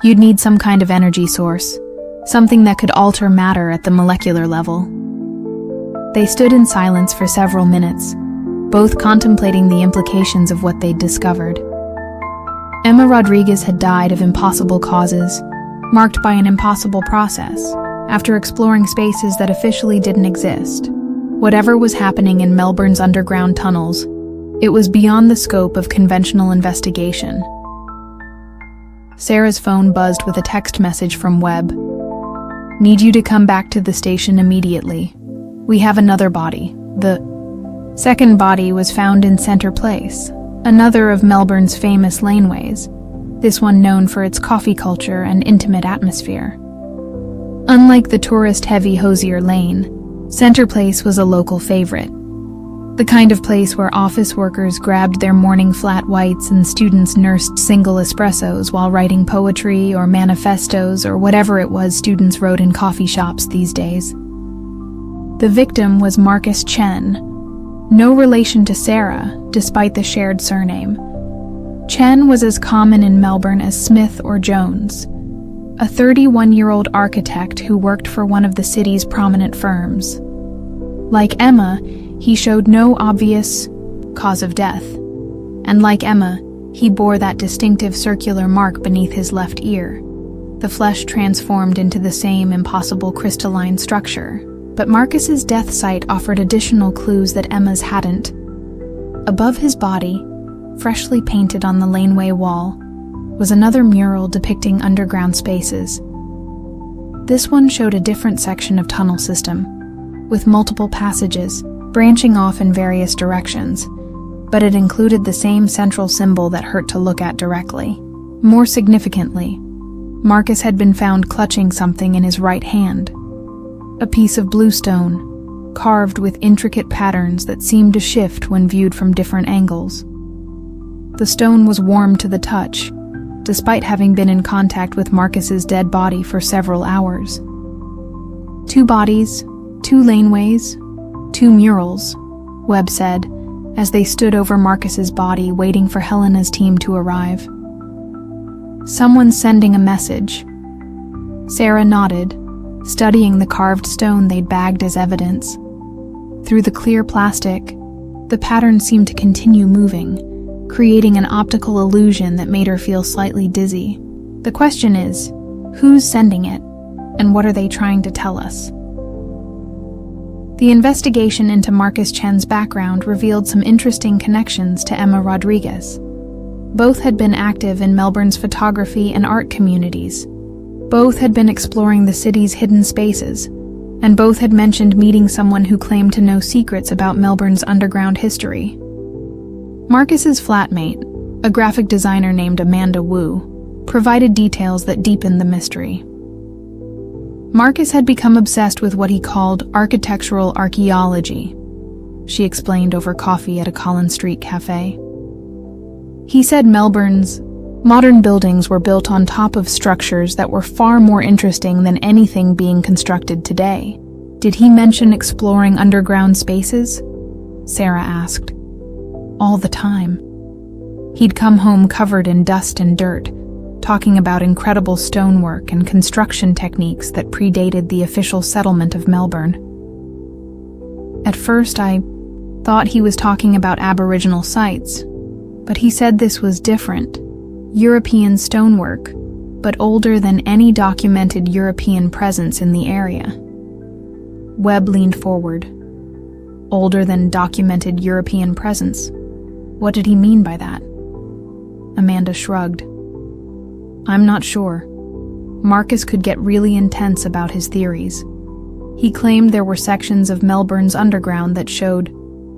Speaker 1: You'd need some kind of energy source, something that could alter matter at the molecular level. They stood in silence for several minutes, both contemplating the implications of what they'd discovered. Emma Rodriguez had died of impossible causes, marked by an impossible process, after exploring spaces that officially didn't exist. Whatever was happening in Melbourne's underground tunnels, it was beyond the scope of conventional investigation. Sarah's phone buzzed with a text message from Webb. "Need you to come back to the station immediately. We have another body." The second body was found in Center Place, another of Melbourne's famous laneways, this one known for its coffee culture and intimate atmosphere. Unlike the tourist-heavy Hosier Lane, Center Place was a local favorite, the kind of place where office workers grabbed their morning flat whites and students nursed single espressos while writing poetry or manifestos or whatever it was students wrote in coffee shops these days. The victim was Marcus Chen, no relation to Sarah, despite the shared surname. Chen was as common in Melbourne as Smith or Jones, a 31-year-old architect who worked for one of the city's prominent firms. Like Emma, he showed no obvious cause of death. And like Emma, he bore that distinctive circular mark beneath his left ear. The flesh transformed into the same impossible crystalline structure. But Marcus's death site offered additional clues that Emma's hadn't. Above his body, freshly painted on the laneway wall, was another mural depicting underground spaces. This one showed a different section of tunnel system, with multiple passages, branching off in various directions, but it included the same central symbol that hurt to look at directly. More significantly, Marcus had been found clutching something in his right hand. A piece of bluestone, carved with intricate patterns that seemed to shift when viewed from different angles. The stone was warm to the touch, despite having been in contact with Marcus's dead body for several hours. 2 bodies, 2 laneways, 2 murals, Webb said, as they stood over Marcus's body waiting for Helena's team to arrive. "Someone's sending a message." Sarah nodded, studying the carved stone they'd bagged as evidence. Through the clear plastic, the pattern seemed to continue moving, creating an optical illusion that made her feel slightly dizzy. The question is, who's sending it, and what are they trying to tell us? The investigation into Marcus Chen's background revealed some interesting connections to Emma Rodriguez. Both had been active in Melbourne's photography and art communities. Both had been exploring the city's hidden spaces, and both had mentioned meeting someone who claimed to know secrets about Melbourne's underground history. Marcus's flatmate, a graphic designer named Amanda Wu, provided details that deepened the mystery. Marcus had become obsessed with what he called architectural archaeology, she explained over coffee at a Collins Street cafe. He said Melbourne's modern buildings were built on top of structures that were far more interesting than anything being constructed today. "Did he mention exploring underground spaces?" Sarah asked. "All the time. He'd come home covered in dust and dirt, talking about incredible stonework and construction techniques that predated the official settlement of Melbourne. At first, I thought he was talking about Aboriginal sites, but he said this was different. European stonework, but older than any documented European presence in the area." Webb leaned forward. "Older than documented European presence? What did he mean by that?" Amanda shrugged. "I'm not sure. Marcus could get really intense about his theories. He claimed there were sections of Melbourne's underground that showed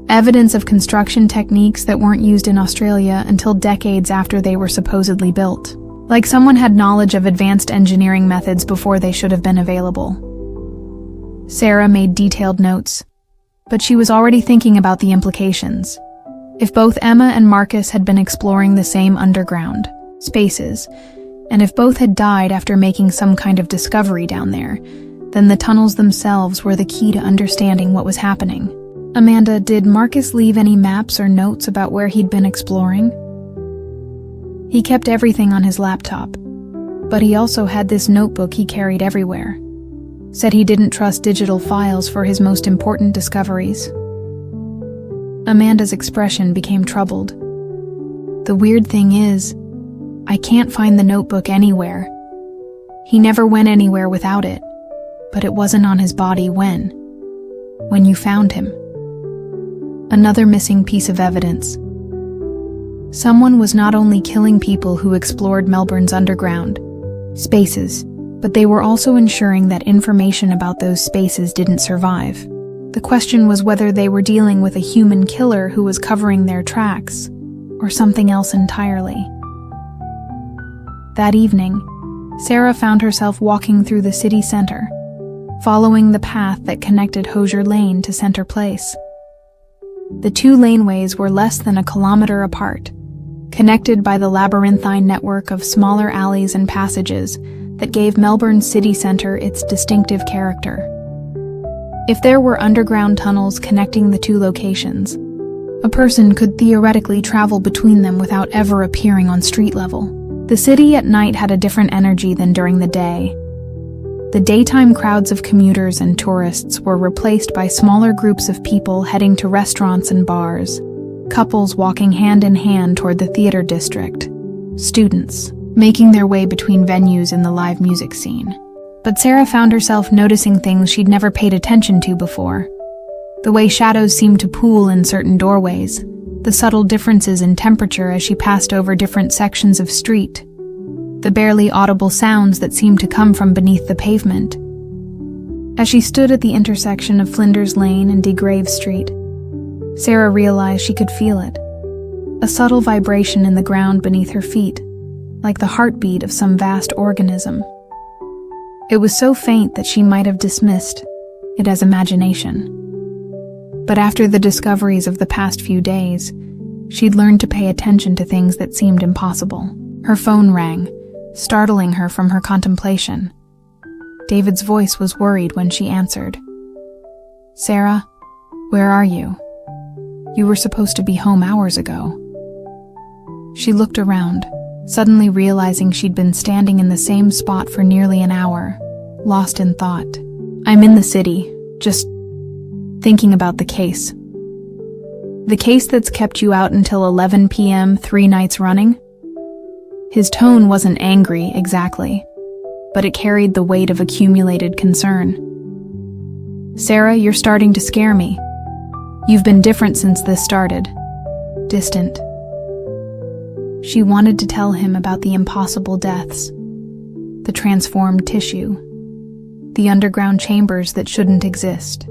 Speaker 1: evidence of construction techniques that weren't used in Australia until decades after they were supposedly built. Like someone had knowledge of advanced engineering methods before they should have been available." Sarah made detailed notes, but she was already thinking about the implications. If both Emma and Marcus had been exploring the same underground spaces, and if both had died after making some kind of discovery down there, then the tunnels themselves were the key to understanding what was happening. "Amanda, did Marcus leave any maps or notes about where he'd been exploring?" "He kept everything on his laptop. But he also had this notebook he carried everywhere. Said he didn't trust digital files for his most important discoveries. Amanda's expression became troubled. The weird thing is, I can't find the notebook anywhere. He never went anywhere without it, but it wasn't on his body when you found him. Another missing piece of evidence. Someone was not only killing people who explored Melbourne's underground spaces, but they were also ensuring that information about those spaces didn't survive. The question was whether they were dealing with a human killer who was covering their tracks, or something else entirely. That evening, Sarah found herself walking through the city center, following the path that connected Hosier Lane to Center Place. The two laneways were less than a kilometer apart, connected by the labyrinthine network of smaller alleys and passages that gave Melbourne's city center its distinctive character. If there were underground tunnels connecting the two locations, a person could theoretically travel between them without ever appearing on street level. The city at night had a different energy than during the day. The daytime crowds of commuters and tourists were replaced by smaller groups of people heading to restaurants and bars, couples walking hand in hand toward the theater district, students making their way between venues in the live music scene. But Sarah found herself noticing things she'd never paid attention to before. The way shadows seemed to pool in certain doorways, the subtle differences in temperature as she passed over different sections of street, the barely audible sounds that seemed to come from beneath the pavement. As she stood at the intersection of Flinders Lane and DeGrave Street, Sarah realized she could feel it, a subtle vibration in the ground beneath her feet, like the heartbeat of some vast organism. It was so faint that she might have dismissed it as imagination. But after the discoveries of the past few days, she'd learned to pay attention to things that seemed impossible. Her phone rang, startling her from her contemplation. David's voice was worried when she answered. "Sarah, where are you? You were supposed to be home hours ago." She looked around, suddenly realizing she'd been standing in the same spot for nearly an hour, lost in thought. "I'm in the city, just thinking about the case." "The case that's kept you out until 11 p.m. 3 nights running?" His tone wasn't angry, exactly, but it carried the weight of accumulated concern. "Sarah, you're starting to scare me. You've been different since this started. Distant." She wanted to tell him about the impossible deaths, the transformed tissue, the underground chambers that shouldn't exist.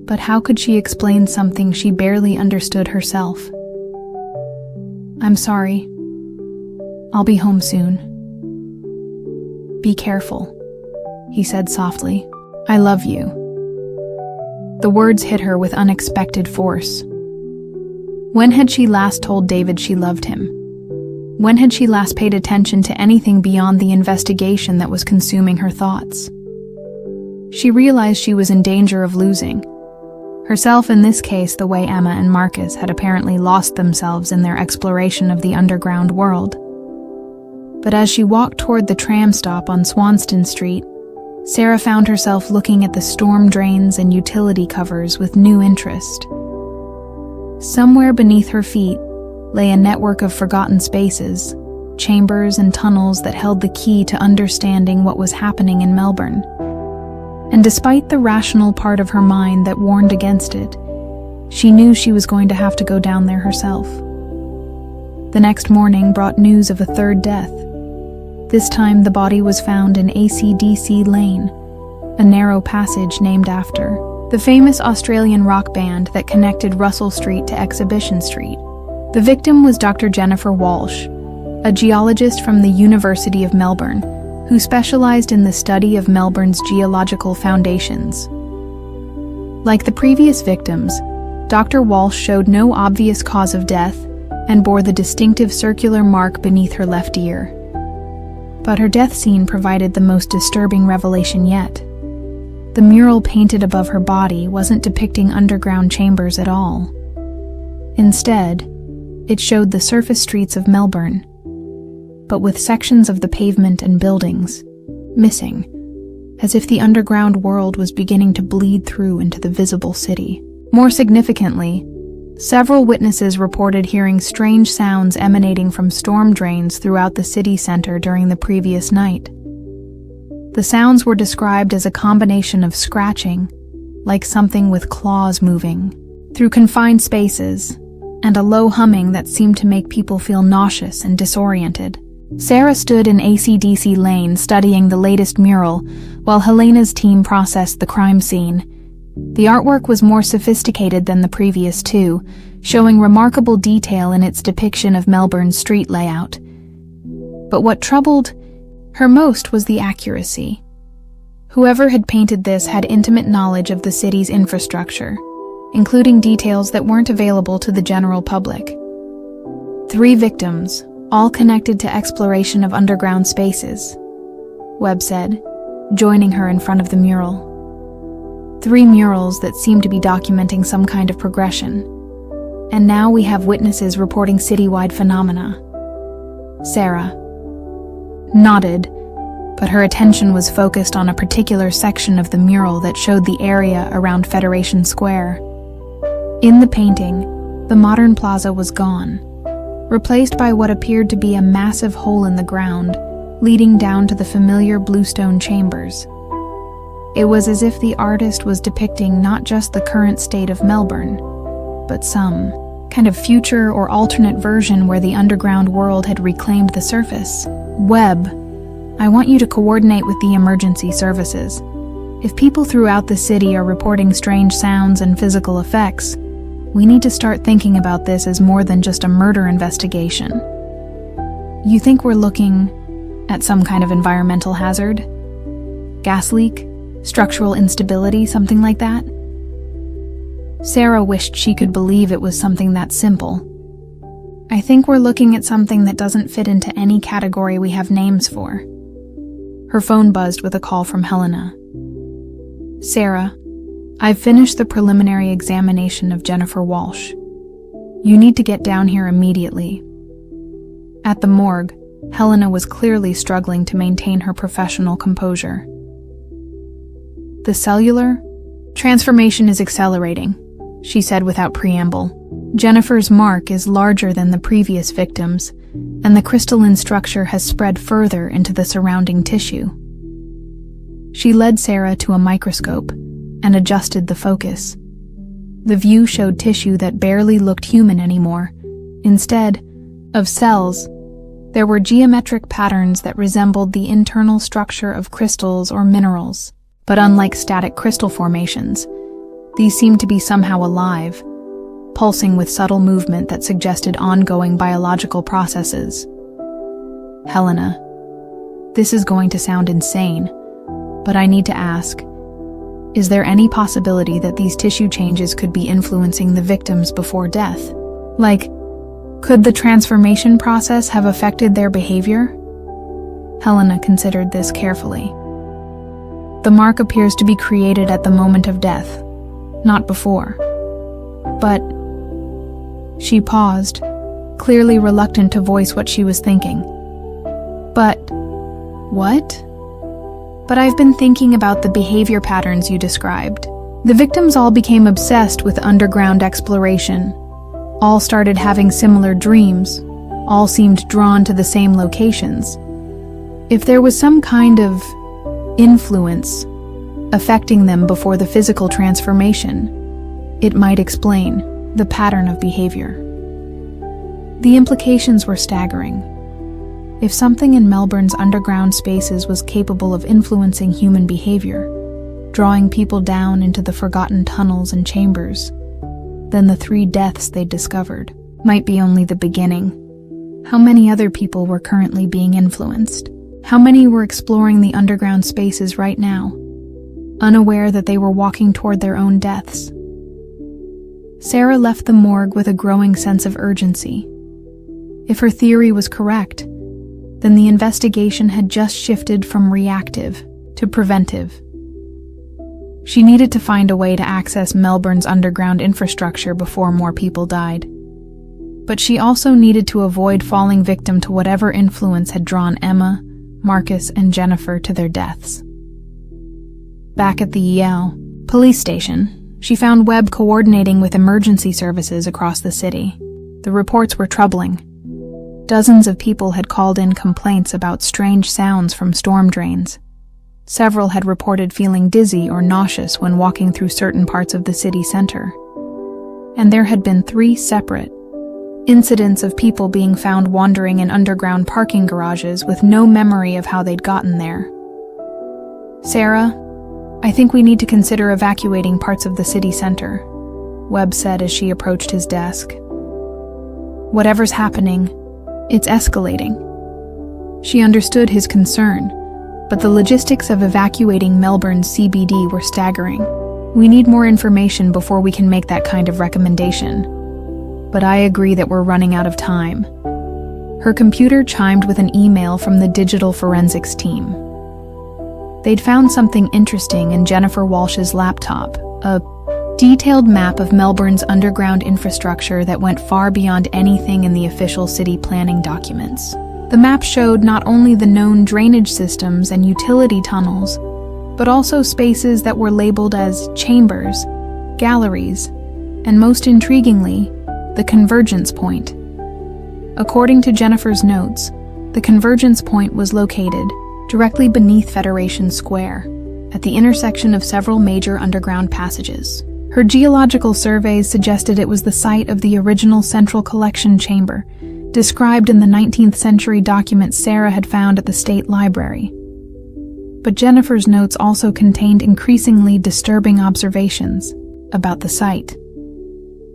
Speaker 1: But how could she explain something she barely understood herself? "I'm sorry. I'll be home soon." "Be careful," he said softly. "I love you." The words hit her with unexpected force. When had she last told David she loved him? When had she last paid attention to anything beyond the investigation that was consuming her thoughts? She realized she was in danger of losing herself, in this case the way Emma and Marcus had apparently lost themselves in their exploration of the underground world. But as she walked toward the tram stop on Swanston Street, Sarah found herself looking at the storm drains and utility covers with new interest. Somewhere beneath her feet lay a network of forgotten spaces, chambers and tunnels that held the key to understanding what was happening in Melbourne. And despite the rational part of her mind that warned against it, she knew she was going to have to go down there herself. The next morning brought news of a third death. This time the body was found in AC/DC Lane, a narrow passage named after the famous Australian rock band that connected Russell Street to Exhibition Street. The victim was Dr. Jennifer Walsh, a geologist from the University of Melbourne, who specialized in the study of Melbourne's geological foundations. Like the previous victims, Dr. Walsh showed no obvious cause of death and bore the distinctive circular mark beneath her left ear. But her death scene provided the most disturbing revelation yet. The mural painted above her body wasn't depicting underground chambers at all. Instead, it showed the surface streets of Melbourne. but with sections of the pavement and buildings missing, as if the underground world was beginning to bleed through into the visible city. More significantly, several witnesses reported hearing strange sounds emanating from storm drains throughout the city center during the previous night. The sounds were described as a combination of scratching, like something with claws moving, through confined spaces, and a low humming that seemed to make people feel nauseous and disoriented. Sarah stood in AC/DC Lane studying the latest mural, while Helena's team processed the crime scene. The artwork was more sophisticated than the previous two, showing remarkable detail in its depiction of Melbourne's street layout. But what troubled her most was the accuracy. Whoever had painted this had intimate knowledge of the city's infrastructure, including details that weren't available to the general public. 3 victims, all connected to exploration of underground spaces, Webb said, joining her in front of the mural. 3 murals that seemed to be documenting some kind of progression. And now we have witnesses reporting citywide phenomena. Sarah nodded, but her attention was focused on a particular section of the mural that showed the area around Federation Square. In the painting, the modern plaza was gone, replaced by what appeared to be a massive hole in the ground, leading down to the familiar bluestone chambers. It was as if the artist was depicting not just the current state of Melbourne, but some kind of future or alternate version where the underground world had reclaimed the surface. Webb, I want you to coordinate with the emergency services. If people throughout the city are reporting strange sounds and physical effects, we need to start thinking about this as more than just a murder investigation. You think we're looking at some kind of environmental hazard? Gas leak? Structural instability? Something like that? Sarah wished she could believe it was something that simple. I think we're looking at something that doesn't fit into any category we have names for. Her phone buzzed with a call from Helena. Sarah, I've finished the preliminary examination of Jennifer Walsh. You need to get down here immediately. At the morgue, Helena was clearly struggling to maintain her professional composure. The cellular transformation is accelerating, she said without preamble. Jennifer's mark is larger than the previous victims, and the crystalline structure has spread further into the surrounding tissue. She led Sarah to a microscope and adjusted the focus. The view showed tissue that barely looked human anymore. Instead of cells, there were geometric patterns that resembled the internal structure of crystals or minerals. But unlike static crystal formations, these seemed to be somehow alive, pulsing with subtle movement that suggested ongoing biological processes. Helena, this is going to sound insane, but I need to ask, is there any possibility that these tissue changes could be influencing the victims before death? Like, could the transformation process have affected their behavior? Helena considered this carefully. The mark appears to be created at the moment of death, not before. But she paused, clearly reluctant to voice what she was thinking. But what? But I've been thinking about the behavior patterns you described. The victims all became obsessed with underground exploration. All started having similar dreams. All seemed drawn to the same locations. If there was some kind of influence affecting them before the physical transformation, it might explain the pattern of behavior. The implications were staggering. If something in Melbourne's underground spaces was capable of influencing human behavior, drawing people down into the forgotten tunnels and chambers, then the 3 deaths they discovered might be only the beginning. How many other people were currently being influenced? How many were exploring the underground spaces right now, unaware that they were walking toward their own deaths? Sarah left the morgue with a growing sense of urgency. If her theory was correct, then the investigation had just shifted from reactive to preventive. She needed to find a way to access Melbourne's underground infrastructure before more people died. But she also needed to avoid falling victim to whatever influence had drawn Emma, Marcus, and Jennifer to their deaths. Back at the Yale police station, she found Webb coordinating with emergency services across the city. The reports were troubling. Dozens of people had called in complaints about strange sounds from storm drains. Several had reported feeling dizzy or nauseous when walking through certain parts of the city center. And there had been 3 separate incidents of people being found wandering in underground parking garages with no memory of how they'd gotten there. "Sarah, I think we need to consider evacuating parts of the city center," Webb said as she approached his desk. "Whatever's happening, it's escalating." She understood his concern, but the logistics of evacuating Melbourne's CBD were staggering. "We need more information before we can make that kind of recommendation. But I agree that we're running out of time." Her computer chimed with an email from the digital forensics team. They'd found something interesting in Jennifer Walsh's laptop, a detailed map of Melbourne's underground infrastructure that went far beyond anything in the official city planning documents. The map showed not only the known drainage systems and utility tunnels, but also spaces that were labeled as chambers, galleries, and most intriguingly, the convergence point. According to Jennifer's notes, the convergence point was located directly beneath Federation Square, at the intersection of several major underground passages. Her geological surveys suggested it was the site of the original central collection chamber, described in the 19th century document Sarah had found at the State Library. But Jennifer's notes also contained increasingly disturbing observations about the site.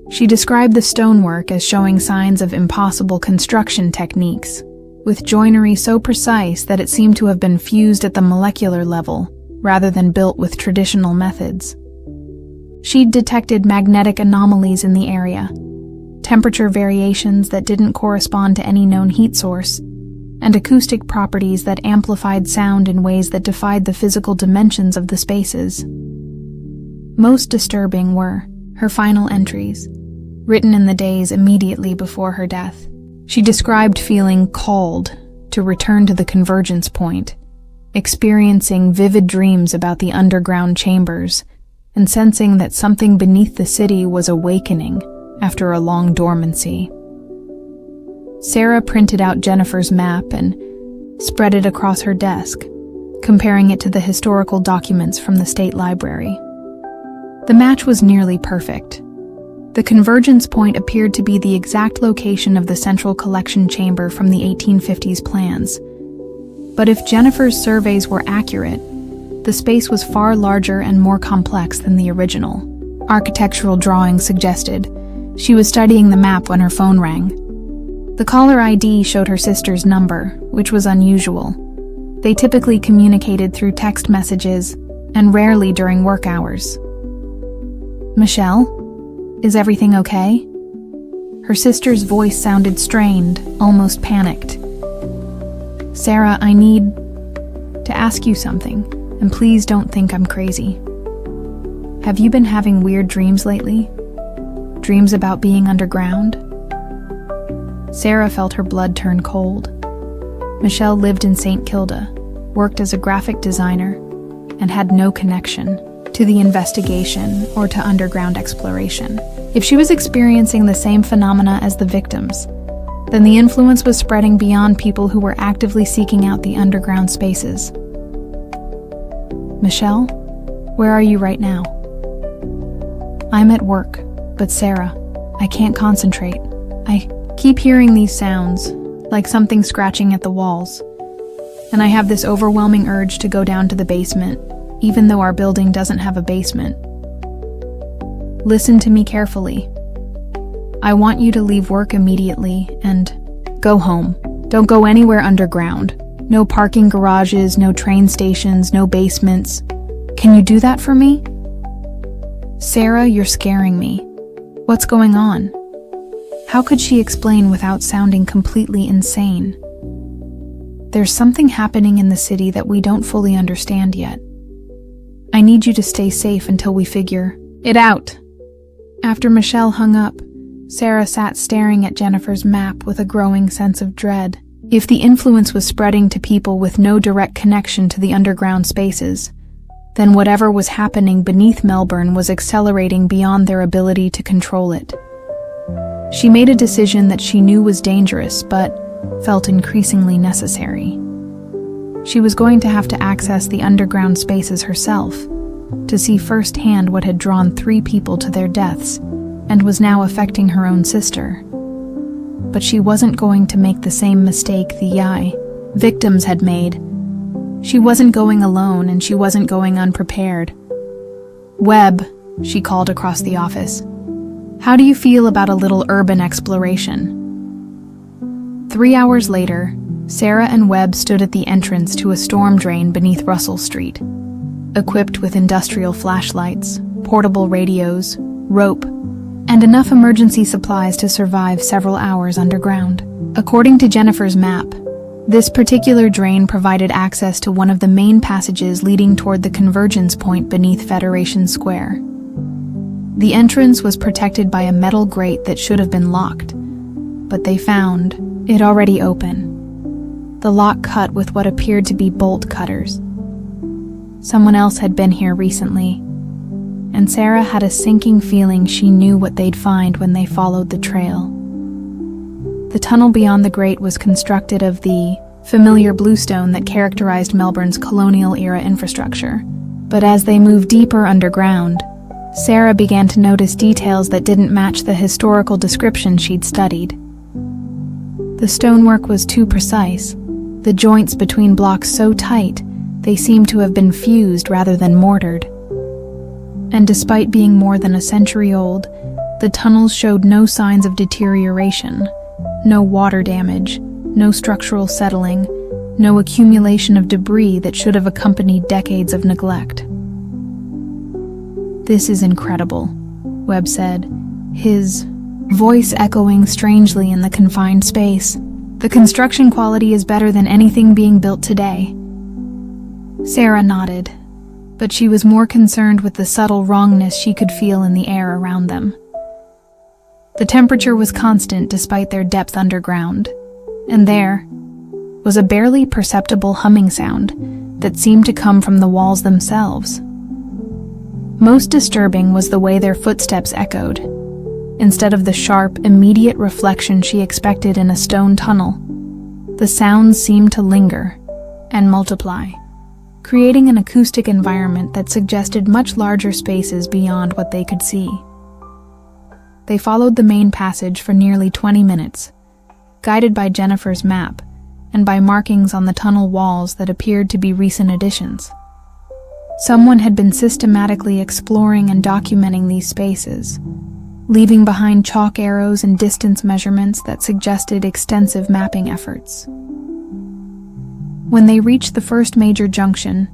Speaker 1: She described the stonework as showing signs of impossible construction techniques, with joinery so precise that it seemed to have been fused at the molecular level, rather than built with traditional methods. She'd detected magnetic anomalies in the area, temperature variations that didn't correspond to any known heat source, and acoustic properties that amplified sound in ways that defied the physical dimensions of the spaces. Most disturbing were her final entries, written in the days immediately before her death. She described feeling called to return to the convergence point, experiencing vivid dreams about the underground chambers, and sensing that something beneath the city was awakening after a long dormancy. Sarah printed out Jennifer's map and spread it across her desk, comparing it to the historical documents from the State Library. The match was nearly perfect. The convergence point appeared to be the exact location of the central collection chamber from the 1850s plans. But if Jennifer's surveys were accurate, the space was far larger and more complex than the original. Architectural drawings suggested she was studying the map when her phone rang. The caller ID showed her sister's number, which was unusual. They typically communicated through text messages and rarely during work hours. "Michelle? Is everything okay?" Her sister's voice sounded strained, almost panicked. "Sarah, I need to ask you something, and please don't think I'm crazy. Have you been having weird dreams lately? Dreams about being underground?" Sarah felt her blood turn cold. Michelle lived in St. Kilda, worked as a graphic designer, and had no connection to the investigation or to underground exploration. If she was experiencing the same phenomena as the victims, then the influence was spreading beyond people who were actively seeking out the underground spaces. "Michelle, where are you right now?" "I'm at work, but Sarah, I can't concentrate. I keep hearing these sounds, like something scratching at the walls, and I have this overwhelming urge to go down to the basement, even though our building doesn't have a basement. Listen to me carefully. I want you to leave work immediately and go home. Don't go anywhere underground. No parking garages, no train stations, no basements. Can you do that for me?" "Sarah, you're scaring me. What's going on?" How could she explain without sounding completely insane? "There's something happening in the city that we don't fully understand yet. I need you to stay safe until we figure it out." After Michelle hung up, Sarah sat staring at Jennifer's map with a growing sense of dread. If the influence was spreading to people with no direct connection to the underground spaces, then whatever was happening beneath Melbourne was accelerating beyond their ability to control it. She made a decision that she knew was dangerous, but felt increasingly necessary. She was going to have to access the underground spaces herself, to see firsthand what had drawn 3 people to their deaths, and was now affecting her own sister. But she wasn't going to make the same mistake the victims had made. She wasn't going alone, and she wasn't going unprepared. "Webb," she called across the office. "How do you feel about a little urban exploration?" 3 hours later, Sarah and Webb stood at the entrance to a storm drain beneath Russell Street, equipped with industrial flashlights, portable radios, rope, and enough emergency supplies to survive several hours underground. According to Jennifer's map, this particular drain provided access to one of the main passages leading toward the convergence point beneath Federation Square. The entrance was protected by a metal grate that should have been locked, but they found it already open. The lock cut with what appeared to be bolt cutters. Someone else had been here recently, and Sarah had a sinking feeling she knew what they'd find when they followed the trail. The tunnel beyond the grate was constructed of the familiar bluestone that characterized Melbourne's colonial-era infrastructure. But as they moved deeper underground, Sarah began to notice details that didn't match the historical description she'd studied. The stonework was too precise, the joints between blocks so tight they seemed to have been fused rather than mortared. And despite being more than a century old, the tunnels showed no signs of deterioration. No water damage, no structural settling, no accumulation of debris that should have accompanied decades of neglect. "This is incredible," Webb said, his voice echoing strangely in the confined space. "The construction quality is better than anything being built today." Sarah nodded, but she was more concerned with the subtle wrongness she could feel in the air around them. The temperature was constant despite their depth underground, and there was a barely perceptible humming sound that seemed to come from the walls themselves. Most disturbing was the way their footsteps echoed. Instead of the sharp, immediate reflection she expected in a stone tunnel, the sounds seemed to linger and multiply, creating an acoustic environment that suggested much larger spaces beyond what they could see. They followed the main passage for nearly 20 minutes, guided by Jennifer's map and by markings on the tunnel walls that appeared to be recent additions. Someone had been systematically exploring and documenting these spaces, leaving behind chalk arrows and distance measurements that suggested extensive mapping efforts. When they reached the first major junction,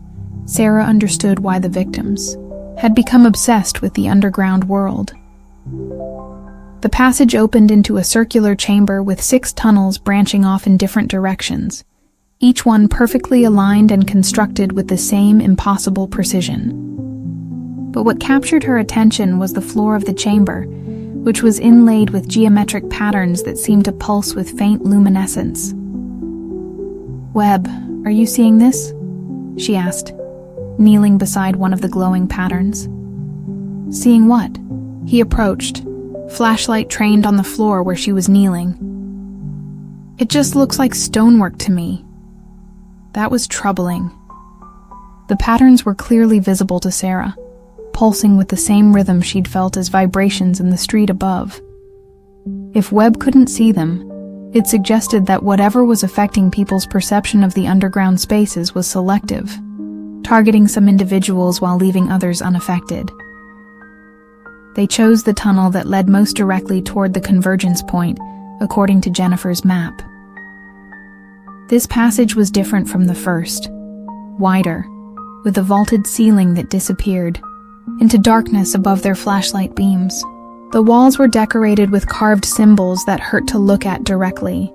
Speaker 1: Sarah understood why the victims had become obsessed with the underground world. The passage opened into a circular chamber with 6 tunnels branching off in different directions, each one perfectly aligned and constructed with the same impossible precision. But what captured her attention was the floor of the chamber, which was inlaid with geometric patterns that seemed to pulse with faint luminescence. "Webb, are you seeing this?" she asked, kneeling beside one of the glowing patterns. "Seeing what?" He approached, flashlight trained on the floor where she was kneeling. "It just looks like stonework to me." That was troubling. The patterns were clearly visible to Sarah, pulsing with the same rhythm she'd felt as vibrations in the street above. If Webb couldn't see them, it suggested that whatever was affecting people's perception of the underground spaces was selective, targeting some individuals while leaving others unaffected. They chose the tunnel that led most directly toward the convergence point, according to Jennifer's map. This passage was different from the first, wider, with a vaulted ceiling that disappeared into darkness above their flashlight beams. The walls were decorated with carved symbols that hurt to look at directly,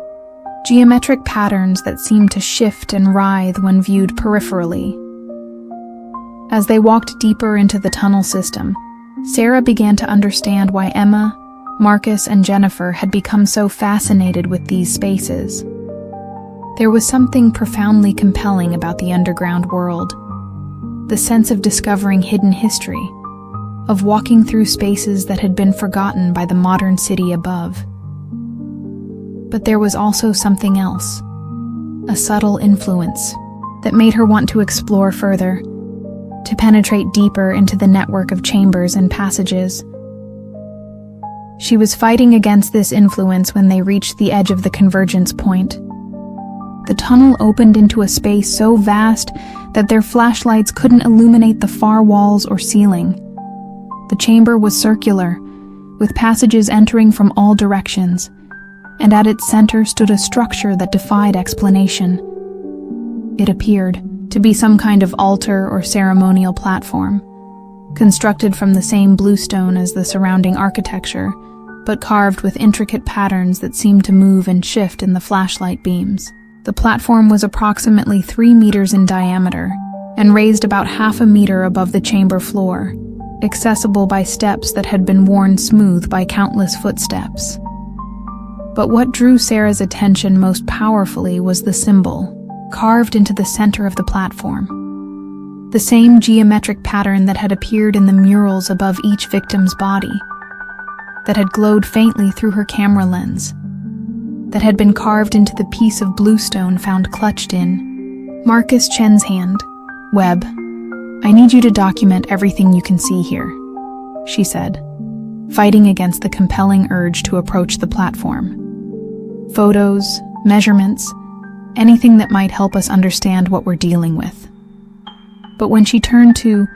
Speaker 1: geometric patterns that seemed to shift and writhe when viewed peripherally. As they walked deeper into the tunnel system, Sarah began to understand why Emma, Marcus and Jennifer had become so fascinated with these spaces. There was something profoundly compelling about the underground world. The sense of discovering hidden history, of walking through spaces that had been forgotten by the modern city above. But there was also something else, a subtle influence that made her want to explore further, to penetrate deeper into the network of chambers and passages. She was fighting against this influence when they reached the edge of the convergence point. The tunnel opened into a space so vast that their flashlights couldn't illuminate the far walls or ceiling. The chamber was circular, with passages entering from all directions, and at its center stood a structure that defied explanation. It appeared to be some kind of altar or ceremonial platform, constructed from the same bluestone as the surrounding architecture, but carved with intricate patterns that seemed to move and shift in the flashlight beams. The platform was approximately 3 meters in diameter and raised about half a meter above the chamber floor, accessible by steps that had been worn smooth by countless footsteps. But what drew Sarah's attention most powerfully was the symbol, carved into the center of the platform. The same geometric pattern that had appeared in the murals above each victim's body, that had glowed faintly through her camera lens, that had been carved into the piece of bluestone found clutched in Marcus Chen's hand. "Webb, I need you to document everything you can see here," she said, fighting against the compelling urge to approach the platform. "Photos, measurements, anything that might help us understand what we're dealing with." But when she turned to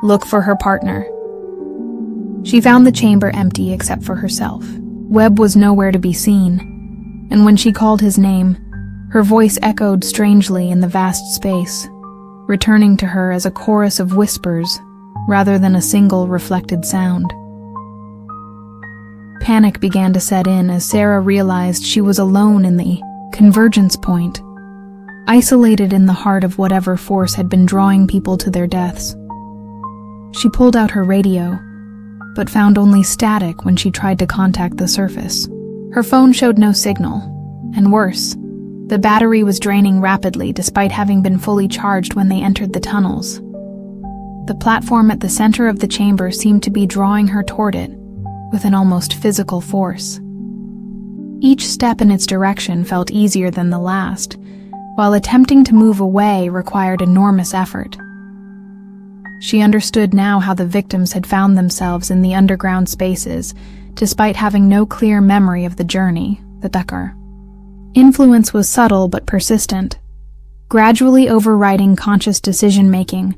Speaker 1: look for her partner, she found the chamber empty except for herself. Webb was nowhere to be seen, and when she called his name, her voice echoed strangely in the vast space, returning to her as a chorus of whispers rather than a single reflected sound. Panic began to set in as Sarah realized she was alone in the convergence point, isolated in the heart of whatever force had been drawing people to their deaths. She pulled out her radio, but found only static when she tried to contact the surface. Her phone showed no signal, and worse, the battery was draining rapidly despite having been fully charged when they entered the tunnels. The platform at the center of the chamber seemed to be drawing her toward it with an almost physical force. Each step in its direction felt easier than the last, while attempting to move away required enormous effort. She understood now how the victims had found themselves in the underground spaces, despite having no clear memory of the journey, the Dakar. Influence was subtle but persistent, gradually overriding conscious decision-making,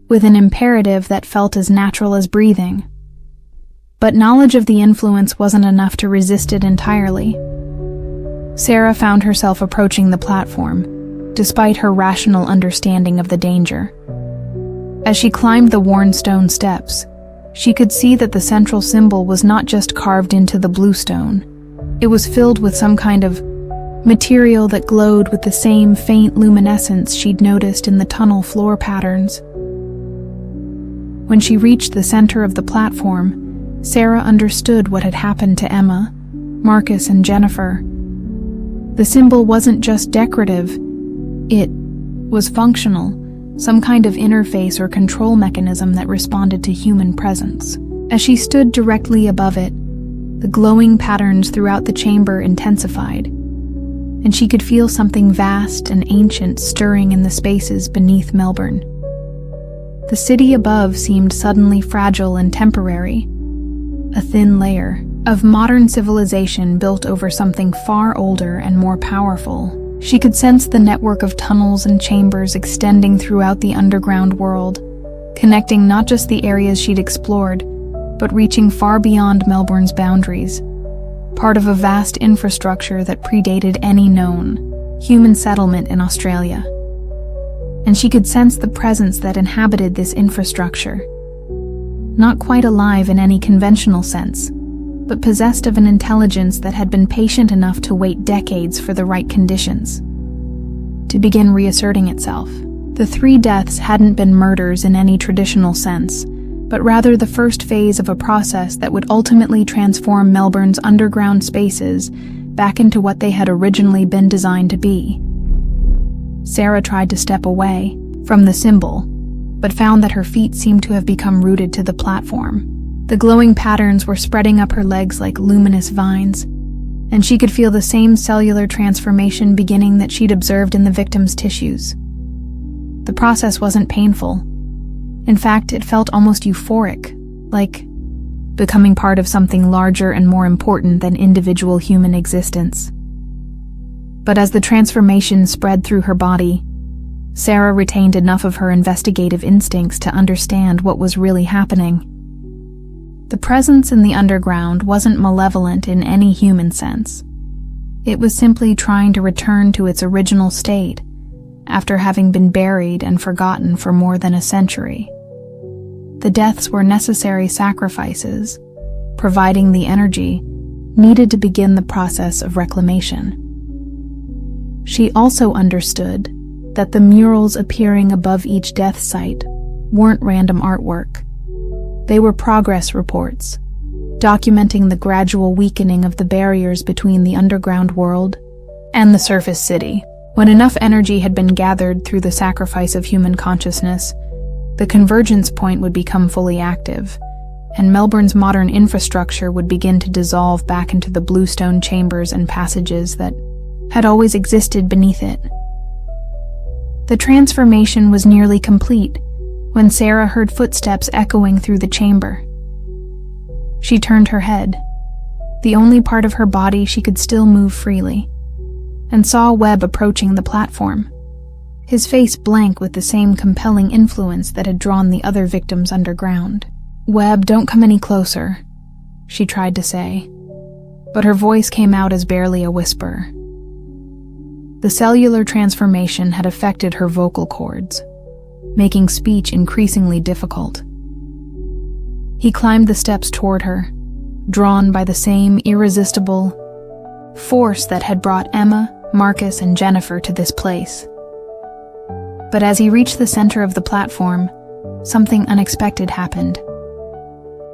Speaker 1: with an imperative that felt as natural as breathing. But knowledge of the influence wasn't enough to resist it entirely. Sarah found herself approaching the platform, despite her rational understanding of the danger. As she climbed the worn stone steps, she could see that the central symbol was not just carved into the bluestone. It was filled with some kind of material that glowed with the same faint luminescence she'd noticed in the tunnel floor patterns. When she reached the center of the platform, Sarah understood what had happened to Emma, Marcus, and Jennifer. The symbol wasn't just decorative, it was functional, some kind of interface or control mechanism that responded to human presence. As she stood directly above it, the glowing patterns throughout the chamber intensified, and she could feel something vast and ancient stirring in the spaces beneath Melbourne. The city above seemed suddenly fragile and temporary, a thin layer of modern civilization built over something far older and more powerful. She could sense the network of tunnels and chambers extending throughout the underground world, connecting not just the areas she'd explored, but reaching far beyond Melbourne's boundaries, part of a vast infrastructure that predated any known human settlement in Australia. And she could sense the presence that inhabited this infrastructure, not quite alive in any conventional sense, but possessed of an intelligence that had been patient enough to wait decades for the right conditions to begin reasserting itself. The 3 deaths hadn't been murders in any traditional sense, but rather the first phase of a process that would ultimately transform Melbourne's underground spaces back into what they had originally been designed to be. Sarah tried to step away from the symbol, but found that her feet seemed to have become rooted to the platform. The glowing patterns were spreading up her legs like luminous vines, and she could feel the same cellular transformation beginning that she'd observed in the victim's tissues. The process wasn't painful. In fact, it felt almost euphoric, like becoming part of something larger and more important than individual human existence. But as the transformation spread through her body, Sarah retained enough of her investigative instincts to understand what was really happening. The presence in the underground wasn't malevolent in any human sense. It was simply trying to return to its original state after having been buried and forgotten for more than a century. The deaths were necessary sacrifices, providing the energy needed to begin the process of reclamation. She also understood that the murals appearing above each death site weren't random artwork. They were progress reports, documenting the gradual weakening of the barriers between the underground world and the surface city. When enough energy had been gathered through the sacrifice of human consciousness, the convergence point would become fully active, and Melbourne's modern infrastructure would begin to dissolve back into the bluestone chambers and passages that had always existed beneath it. The transformation was nearly complete when Sarah heard footsteps echoing through the chamber. She turned her head, the only part of her body she could still move freely, and saw Webb approaching the platform, his face blank with the same compelling influence that had drawn the other victims underground. "Webb, don't come any closer," she tried to say, but her voice came out as barely a whisper. The cellular transformation had affected her vocal cords, making speech increasingly difficult. He climbed the steps toward her, drawn by the same irresistible force that had brought Emma, Marcus, and Jennifer to this place. But as he reached the center of the platform, something unexpected happened.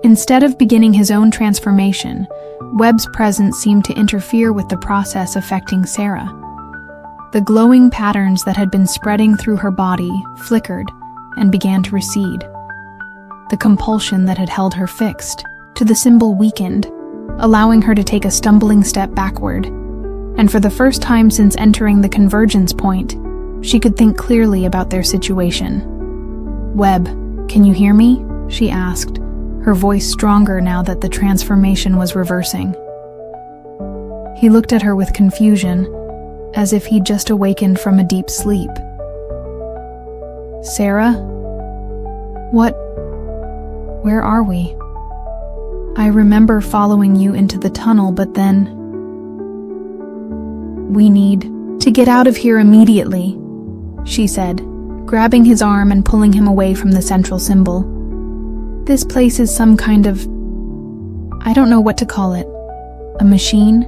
Speaker 1: Instead of beginning his own transformation, Webb's presence seemed to interfere with the process affecting Sarah. The glowing patterns that had been spreading through her body flickered and began to recede. The compulsion that had held her fixed to the symbol weakened, allowing her to take a stumbling step backward. And for the first time since entering the convergence point, she could think clearly about their situation. "Webb, can you hear me?" she asked, her voice stronger now that the transformation was reversing. He looked at her with confusion, as if he'd just awakened from a deep sleep. "Sarah? What? Where are we? I remember following you into the tunnel, but then... We need to get out of here immediately," she said, grabbing his arm and pulling him away from the central symbol. "This place is some kind of... I don't know what to call it. A machine?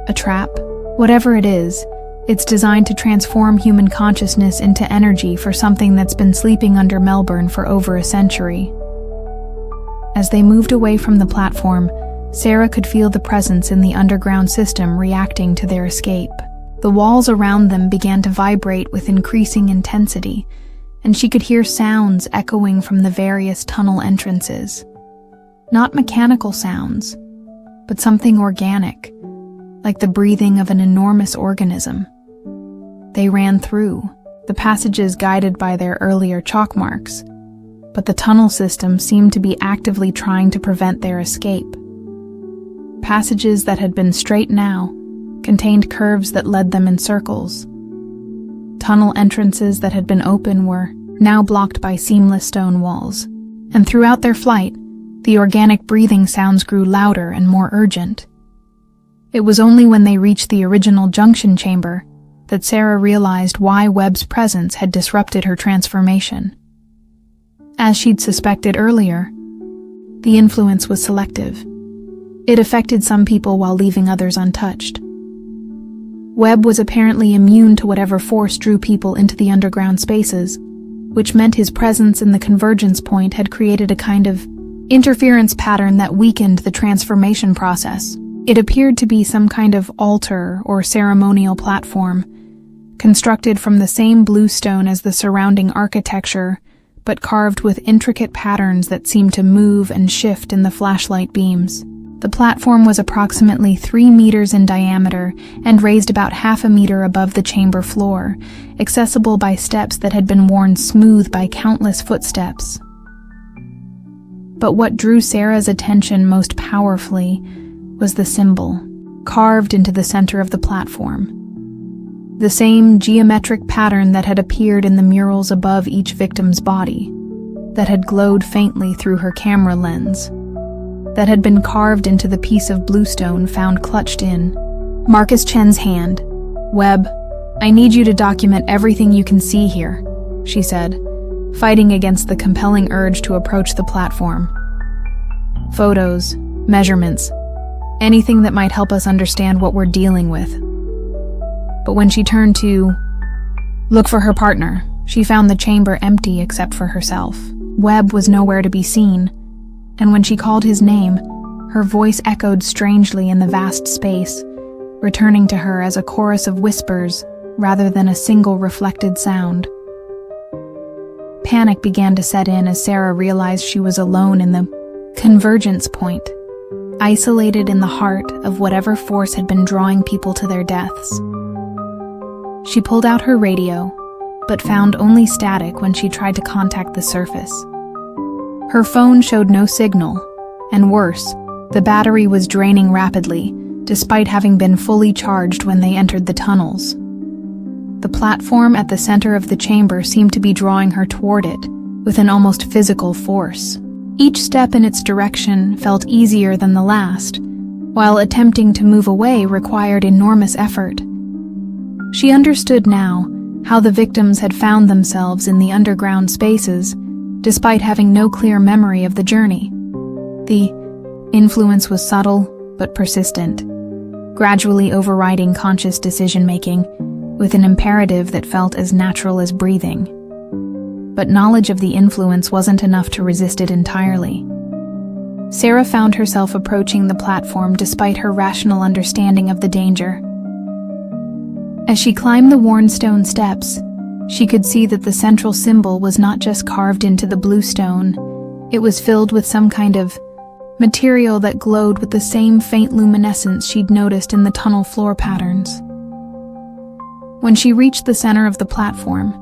Speaker 1: A trap? Whatever it is, it's designed to transform human consciousness into energy for something that's been sleeping under Melbourne for over a century." As they moved away from the platform, Sarah could feel the presence in the underground system reacting to their escape. The walls around them began to vibrate with increasing intensity, and she could hear sounds echoing from the various tunnel entrances. Not mechanical sounds, but something organic, like the breathing of an enormous organism. They ran through, the passages guided by their earlier chalk marks, but the tunnel system seemed to be actively trying to prevent their escape. Passages that had been straight now contained curves that led them in circles. Tunnel entrances that had been open were now blocked by seamless stone walls, and throughout their flight, the organic breathing sounds grew louder and more urgent. It was only when they reached the original junction chamber that Sarah realized why Webb's presence had disrupted her transformation. As she'd suspected earlier, the influence was selective. It affected some people while leaving others untouched. Webb was apparently immune to whatever force drew people into the underground spaces, which meant his presence in the convergence point had created a kind of interference pattern that weakened the transformation process. It appeared to be some kind of altar or ceremonial platform, constructed from the same bluestone as the surrounding architecture, but carved with intricate patterns that seemed to move and shift in the flashlight beams. The platform was approximately 3 meters in diameter and raised about half a meter above the chamber floor, accessible by steps that had been worn smooth by countless footsteps. But what drew Sarah's attention most powerfully was the symbol, carved into the center of the platform. The same geometric pattern that had appeared in the murals above each victim's body, that had glowed faintly through her camera lens, that had been carved into the piece of bluestone found clutched in Marcus Chen's hand. "Webb, I need you to document everything you can see here," she said, fighting against the compelling urge to approach the platform. "Photos, measurements, anything that might help us understand what we're dealing with." But when she turned to look for her partner, she found the chamber empty except for herself. Webb was nowhere to be seen, and when she called his name, her voice echoed strangely in the vast space, returning to her as a chorus of whispers rather than a single reflected sound. Panic began to set in as Sarah realized she was alone in the convergence point, isolated in the heart of whatever force had been drawing people to their deaths. She pulled out her radio, but found only static when she tried to contact the surface. Her phone showed no signal, and worse, the battery was draining rapidly, despite having been fully charged when they entered the tunnels. The platform at the center of the chamber seemed to be drawing her toward it, with an almost physical force. Each step in its direction felt easier than the last, while attempting to move away required enormous effort. She understood now how the victims had found themselves in the underground spaces, despite having no clear memory of the journey. The influence was subtle but persistent, gradually overriding conscious decision-making, with an imperative that felt as natural as breathing. But knowledge of the influence wasn't enough to resist it entirely. Sarah found herself approaching the platform despite her rational understanding of the danger. As she climbed the worn stone steps, she could see that the central symbol was not just carved into the bluestone, it was filled with some kind of material that glowed with the same faint luminescence she'd noticed in the tunnel floor patterns. When she reached the center of the platform,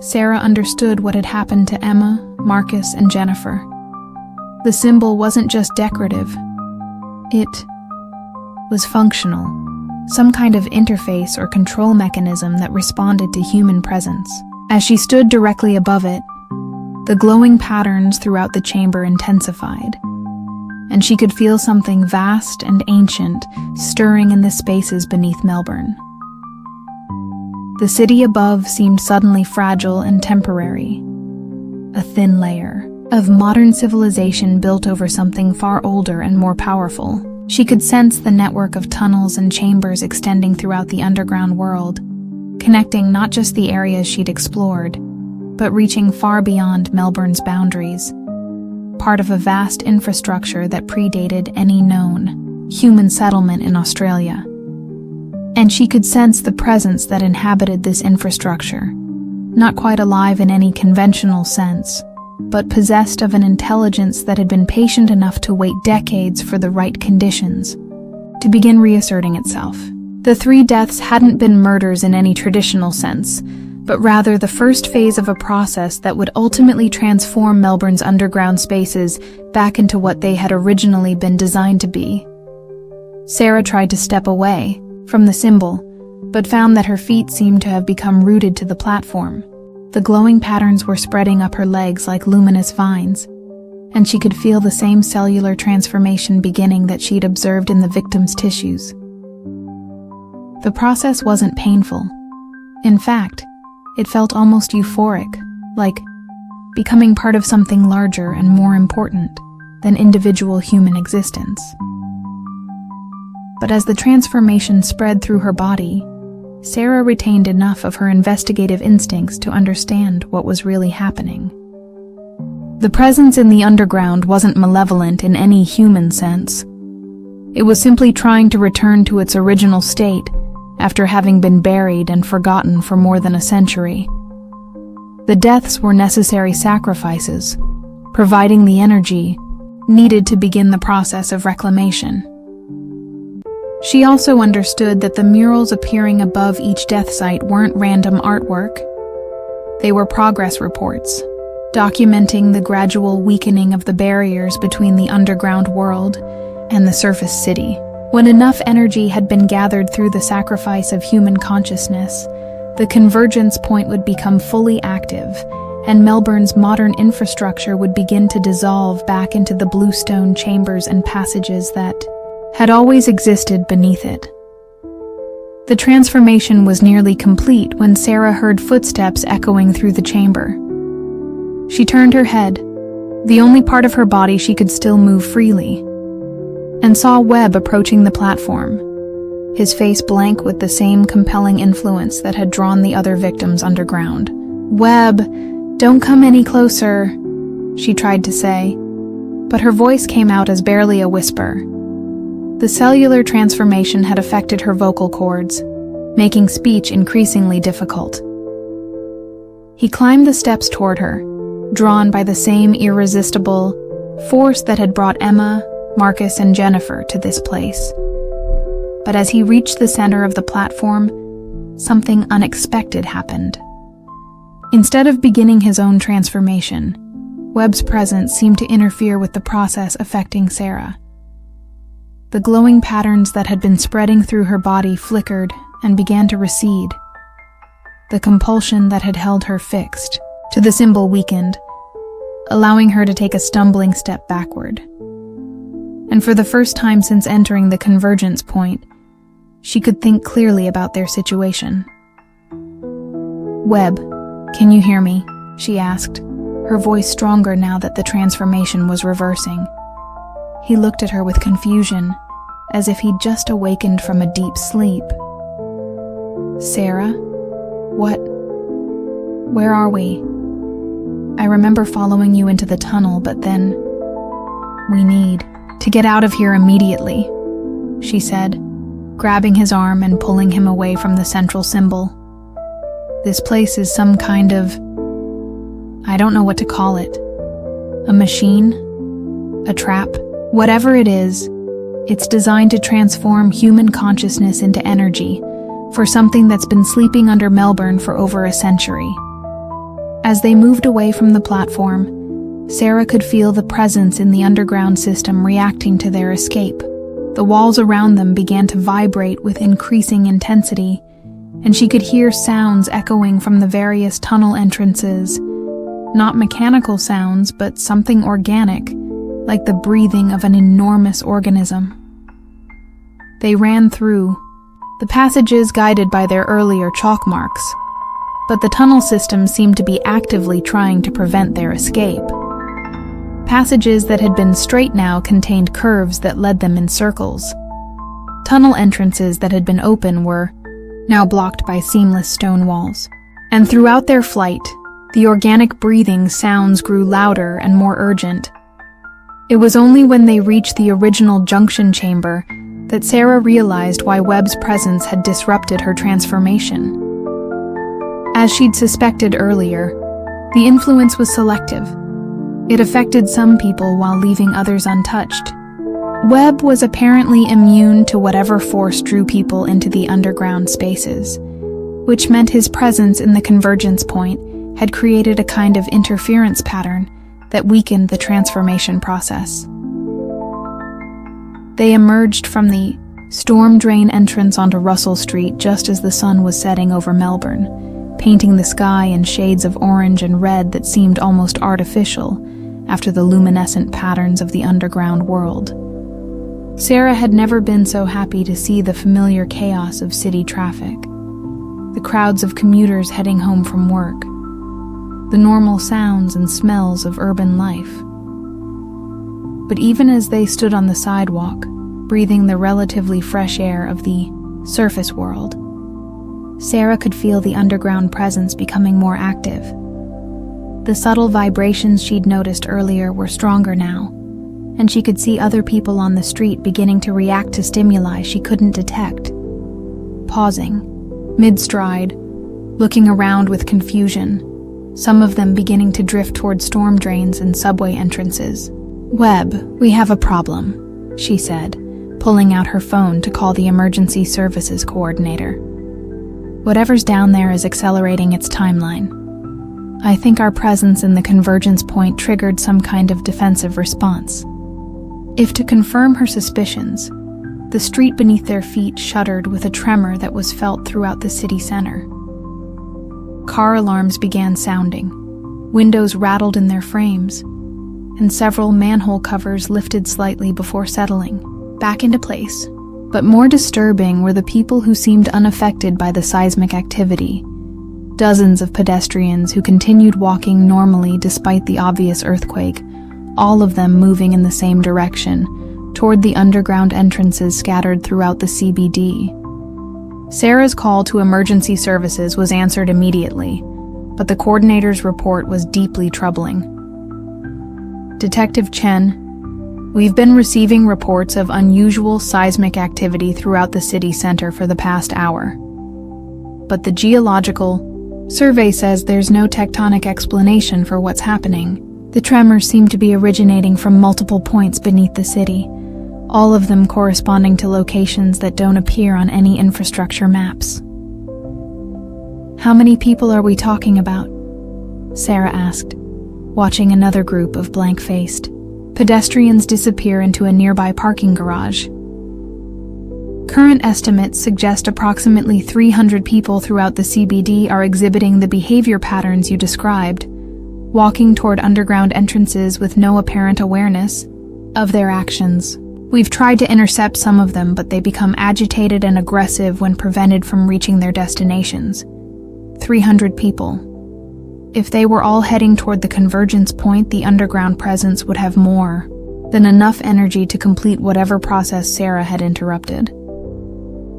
Speaker 1: Sarah understood what had happened to Emma, Marcus, and Jennifer. The symbol wasn't just decorative. It was functional, some kind of interface or control mechanism that responded to human presence. As she stood directly above it, the glowing patterns throughout the chamber intensified, and she could feel something vast and ancient stirring in the spaces beneath Melbourne. The city above seemed suddenly fragile and temporary, a thin layer of modern civilization built over something far older and more powerful. She could sense the network of tunnels and chambers extending throughout the underground world, connecting not just the areas she'd explored, but reaching far beyond Melbourne's boundaries, part of a vast infrastructure that predated any known human settlement in Australia. And she could sense the presence that inhabited this infrastructure, not quite alive in any conventional sense, but possessed of an intelligence that had been patient enough to wait decades for the right conditions to begin reasserting itself. The 3 deaths hadn't been murders in any traditional sense, but rather the first phase of a process that would ultimately transform Melbourne's underground spaces back into what they had originally been designed to be. Sarah tried to step away from the symbol, but found that her feet seemed to have become rooted to the platform. The glowing patterns were spreading up her legs like luminous vines, and she could feel the same cellular transformation beginning that she'd observed in the victim's tissues. The process wasn't painful. In fact, it felt almost euphoric, like becoming part of something larger and more important than individual human existence. But as the transformation spread through her body, Sarah retained enough of her investigative instincts to understand what was really happening. The presence in the underground wasn't malevolent in any human sense. It was simply trying to return to its original state after having been buried and forgotten for more than a century. The deaths were necessary sacrifices, providing the energy needed to begin the process of reclamation. She also understood that the murals appearing above each death site weren't random artwork. They were progress reports, documenting the gradual weakening of the barriers between the underground world and the surface city. When enough energy had been gathered through the sacrifice of human consciousness, the convergence point would become fully active, and Melbourne's modern infrastructure would begin to dissolve back into the bluestone chambers and passages that had always existed beneath it. The transformation was nearly complete when Sarah heard footsteps echoing through the chamber. She turned her head, the only part of her body she could still move freely, and saw Webb approaching the platform, his face blank with the same compelling influence that had drawn the other victims underground. "Webb, don't come any closer," she tried to say, but her voice came out as barely a whisper. The cellular transformation had affected her vocal cords, making speech increasingly difficult. He climbed the steps toward her, drawn by the same irresistible force that had brought Emma, Marcus, and Jennifer to this place. But as he reached the center of the platform, something unexpected happened. Instead of beginning his own transformation, Webb's presence seemed to interfere with the process affecting Sarah. The glowing patterns that had been spreading through her body flickered and began to recede. The compulsion that had held her fixed to the symbol weakened, allowing her to take a stumbling step backward. And for the first time since entering the convergence point, she could think clearly about their situation. "Webb, can you hear me?" she asked, her voice stronger now that the transformation was reversing. He looked at her with confusion, as if he'd just awakened from a deep sleep. "Sarah? What? Where are we? I remember following you into the tunnel, but then... We need to get out of here immediately," she said, grabbing his arm and pulling him away from the central symbol. "This place is some kind of... I don't know what to call it. A machine? A trap? Whatever it is, it's designed to transform human consciousness into energy for something that's been sleeping under Melbourne for over a century." As they moved away from the platform, Sarah could feel the presence in the underground system reacting to their escape. The walls around them began to vibrate with increasing intensity, and she could hear sounds echoing from the various tunnel entrances. Not mechanical sounds, but something organic, like the breathing of an enormous organism. They ran through the passages guided by their earlier chalk marks, but the tunnel system seemed to be actively trying to prevent their escape. Passages that had been straight now contained curves that led them in circles. Tunnel entrances that had been open were now blocked by seamless stone walls. And throughout their flight, the organic breathing sounds grew louder and more urgent. It was only when they reached the original junction chamber that Sarah realized why Webb's presence had disrupted her transformation. As she'd suspected earlier, the influence was selective. It affected some people while leaving others untouched. Webb was apparently immune to whatever force drew people into the underground spaces, which meant his presence in the convergence point had created a kind of interference pattern that weakened the transformation process. They emerged from the storm drain entrance onto Russell Street just as the sun was setting over Melbourne, painting the sky in shades of orange and red that seemed almost artificial after the luminescent patterns of the underground world. Sarah had never been so happy to see the familiar chaos of city traffic, the crowds of commuters heading home from work, the normal sounds and smells of urban life. But even as they stood on the sidewalk, breathing the relatively fresh air of the surface world, Sarah could feel the underground presence becoming more active. The subtle vibrations she'd noticed earlier were stronger now, and she could see other people on the street beginning to react to stimuli she couldn't detect. Pausing, mid-stride, looking around with confusion, some of them beginning to drift toward storm drains and subway entrances. "Webb, we have a problem," she said, pulling out her phone to call the emergency services coordinator. "Whatever's down there is accelerating its timeline. I think our presence in the convergence point triggered some kind of defensive response." If to confirm her suspicions, the street beneath their feet shuddered with a tremor that was felt throughout the city center. Car alarms began sounding, windows rattled in their frames, and several manhole covers lifted slightly before settling back into place. But more disturbing were the people who seemed unaffected by the seismic activity. Dozens of pedestrians who continued walking normally despite the obvious earthquake, all of them moving in the same direction, toward the underground entrances scattered throughout the CBD. Sarah's call to emergency services was answered immediately, but the coordinator's report was deeply troubling. "Detective Chen, we've been receiving reports of unusual seismic activity throughout the city center for the past hour. But the geological survey says there's no tectonic explanation for what's happening. The tremors seem to be originating from multiple points beneath the city, all of them corresponding to locations that don't appear on any infrastructure maps." "How many people are we talking about?" Sarah asked, watching another group of blank-faced pedestrians disappear into a nearby parking garage. "Current estimates suggest approximately 300 people throughout the CBD are exhibiting the behavior patterns you described, walking toward underground entrances with no apparent awareness of their actions. We've tried to intercept some of them, but they become agitated and aggressive when prevented from reaching their destinations. 300 people. If they were all heading toward the convergence point, the underground presence would have more than enough energy to complete whatever process Sarah had interrupted."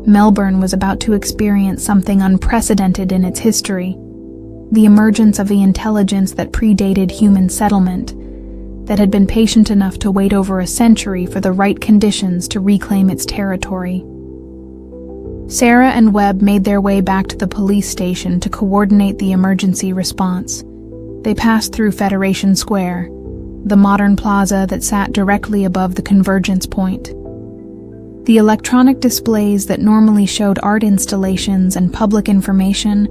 Speaker 1: Melbourne was about to experience something unprecedented in its history, the emergence of the intelligence that predated human settlement, that had been patient enough to wait over a century for the right conditions to reclaim its territory. Sarah and Webb made their way back to the police station to coordinate the emergency response. They passed through Federation Square, the modern plaza that sat directly above the convergence point. The electronic displays that normally showed art installations and public information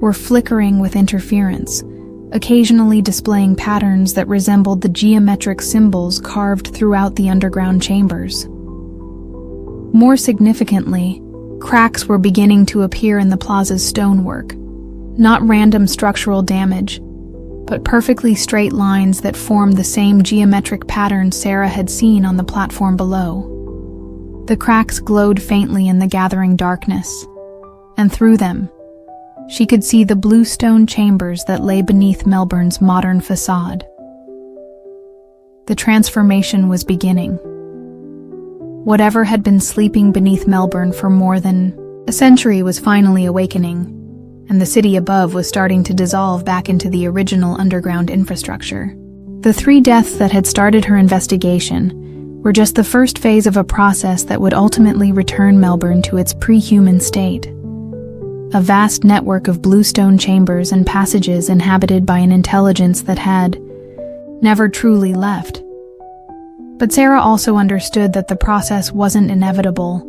Speaker 1: were flickering with interference, occasionally displaying patterns that resembled the geometric symbols carved throughout the underground chambers. More significantly, cracks were beginning to appear in the plaza's stonework, not random structural damage, but perfectly straight lines that formed the same geometric patterns Sarah had seen on the platform below. The cracks glowed faintly in the gathering darkness, and through them, she could see the blue stone chambers that lay beneath Melbourne's modern facade. The transformation was beginning. Whatever had been sleeping beneath Melbourne for more than a century was finally awakening, and the city above was starting to dissolve back into the original underground infrastructure. The 3 deaths that had started her investigation were just the first phase of a process that would ultimately return Melbourne to its pre-human state. A vast network of bluestone chambers and passages inhabited by an intelligence that had never truly left. But Sarah also understood that the process wasn't inevitable.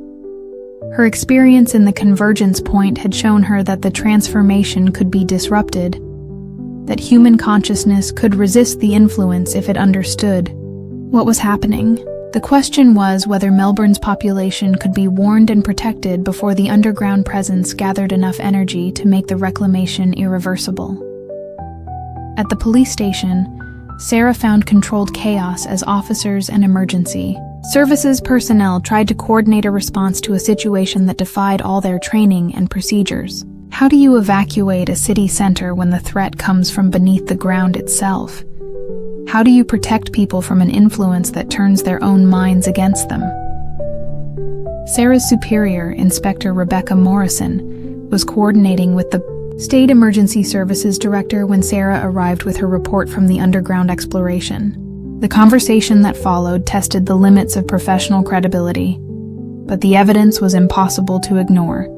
Speaker 1: Her experience in the convergence point had shown her that the transformation could be disrupted, that human consciousness could resist the influence if it understood what was happening. The question was whether Melbourne's population could be warned and protected before the underground presence gathered enough energy to make the reclamation irreversible. At the police station, Sarah found controlled chaos as officers and emergency services personnel tried to coordinate a response to a situation that defied all their training and procedures. How do you evacuate a city center when the threat comes from beneath the ground itself? How do you protect people from an influence that turns their own minds against them? Sarah's superior, Inspector Rebecca Morrison, was coordinating with the State Emergency Services Director when Sarah arrived with her report from the underground exploration. The conversation that followed tested the limits of professional credibility, but the evidence was impossible to ignore.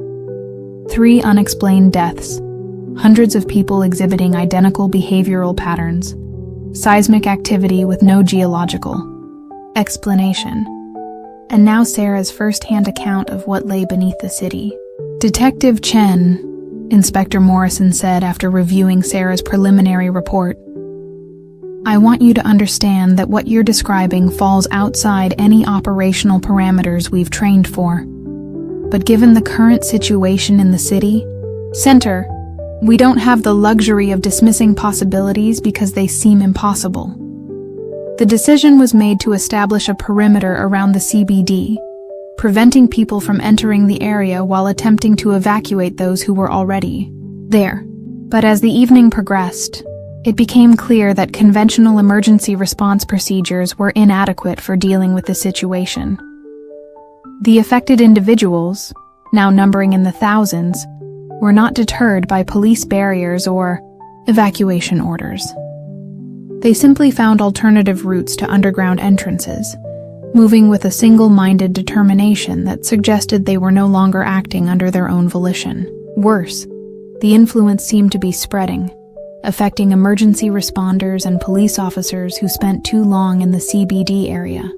Speaker 1: 3 unexplained deaths, hundreds of people exhibiting identical behavioral patterns, seismic activity with no geological explanation, and now Sarah's first-hand account of what lay beneath the city. Detective Chen, Inspector Morrison said after reviewing Sarah's preliminary report, "I want you to understand that what you're describing falls outside any operational parameters we've trained for. But given the current situation in the city center, we don't have the luxury of dismissing possibilities because they seem impossible." The decision was made to establish a perimeter around the CBD, preventing people from entering the area while attempting to evacuate those who were already there. But as the evening progressed, it became clear that conventional emergency response procedures were inadequate for dealing with the situation. The affected individuals, now numbering in the thousands, were not deterred by police barriers or evacuation orders. They simply found alternative routes to underground entrances, moving with a single-minded determination that suggested they were no longer acting under their own volition. Worse, the influence seemed to be spreading, affecting emergency responders and police officers who spent too long in the CBD area.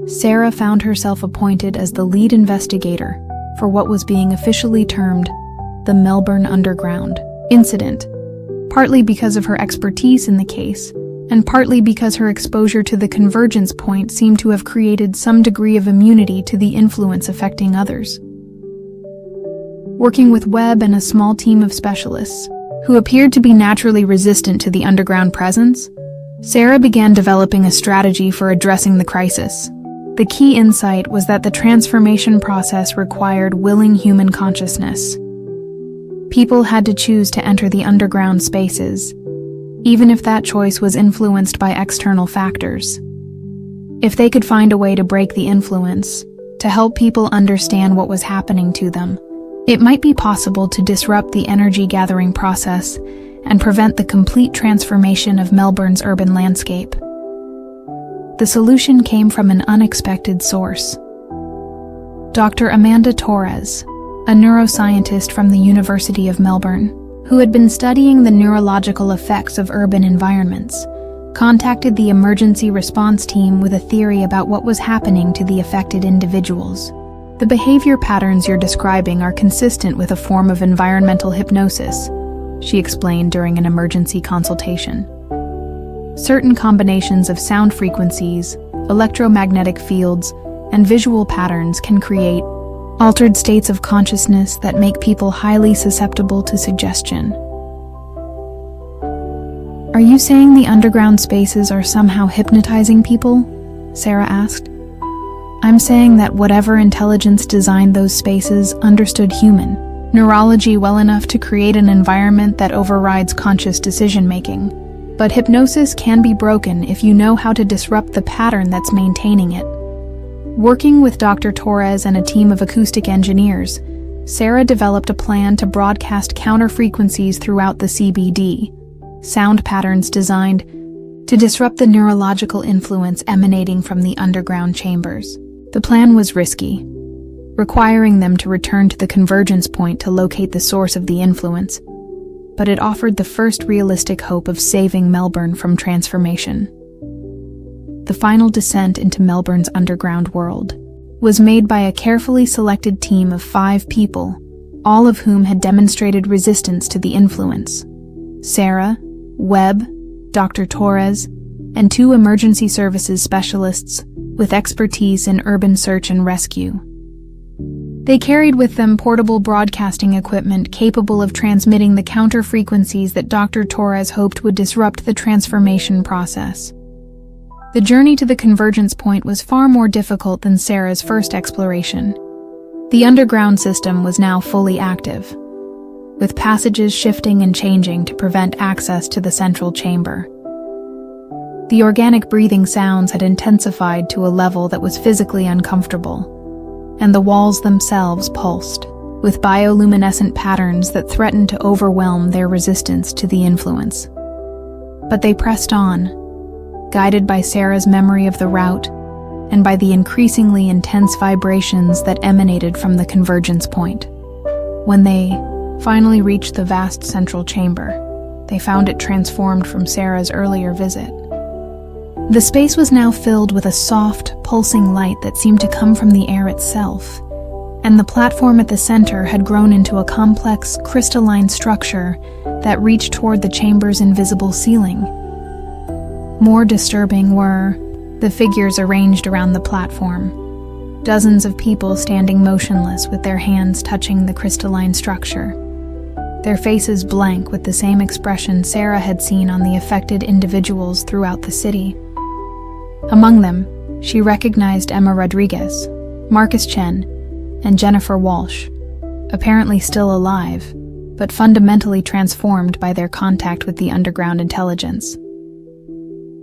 Speaker 1: Sarah found herself appointed as the lead investigator for what was being officially termed the Melbourne Underground incident, partly because of her expertise in the case, and partly because her exposure to the convergence point seemed to have created some degree of immunity to the influence affecting others. Working with Webb and a small team of specialists, who appeared to be naturally resistant to the underground presence, Sarah began developing a strategy for addressing the crisis. The key insight was that the transformation process required willing human consciousness. People had to choose to enter the underground spaces, even if that choice was influenced by external factors. If they could find a way to break the influence, to help people understand what was happening to them, it might be possible to disrupt the energy-gathering process and prevent the complete transformation of Melbourne's urban landscape. The solution came from an unexpected source. Dr. Amanda Torres, a neuroscientist from the University of Melbourne, who had been studying the neurological effects of urban environments, contacted the emergency response team with a theory about what was happening to the affected individuals. "The behavior patterns you're describing are consistent with a form of environmental hypnosis," she explained during an emergency consultation. "Certain combinations of sound frequencies, electromagnetic fields, and visual patterns can create altered states of consciousness that make people highly susceptible to suggestion." "Are you saying the underground spaces are somehow hypnotizing people?" Sarah asked. "I'm saying that whatever intelligence designed those spaces understood human neurology well enough to create an environment that overrides conscious decision-making. But hypnosis can be broken if you know how to disrupt the pattern that's maintaining it." Working with Dr. Torres and a team of acoustic engineers, Sarah developed a plan to broadcast counter-frequencies throughout the CBD, sound patterns designed to disrupt the neurological influence emanating from the underground chambers. The plan was risky, requiring them to return to the convergence point to locate the source of the influence, but it offered the first realistic hope of saving Melbourne from transformation. The final descent into Melbourne's underground world was made by a carefully selected team of 5 people, all of whom had demonstrated resistance to the influence: Sarah, Webb, Dr. Torres, and 2 emergency services specialists with expertise in urban search and rescue. They carried with them portable broadcasting equipment capable of transmitting the counter frequencies that Dr. Torres hoped would disrupt the transformation process. The journey to the convergence point was far more difficult than Sarah's first exploration. The underground system was now fully active, with passages shifting and changing to prevent access to the central chamber. The organic breathing sounds had intensified to a level that was physically uncomfortable, and the walls themselves pulsed. with bioluminescent patterns that threatened to overwhelm their resistance to the influence. But they pressed on, guided by Sarah's memory of the route and by the increasingly intense vibrations that emanated from the convergence point. When they finally reached the vast central chamber, they found it transformed from Sarah's earlier visit. The space was now filled with a soft, pulsing light that seemed to come from the air itself, and the platform at the center had grown into a complex, crystalline structure that reached toward the chamber's invisible ceiling. More disturbing were the figures arranged around the platform, dozens of people standing motionless with their hands touching the crystalline structure, their faces blank with the same expression Sarah had seen on the affected individuals throughout the city. Among them, she recognized Emma Rodriguez, Marcus Chen, and Jennifer Walsh, apparently still alive, but fundamentally transformed by their contact with the underground intelligence.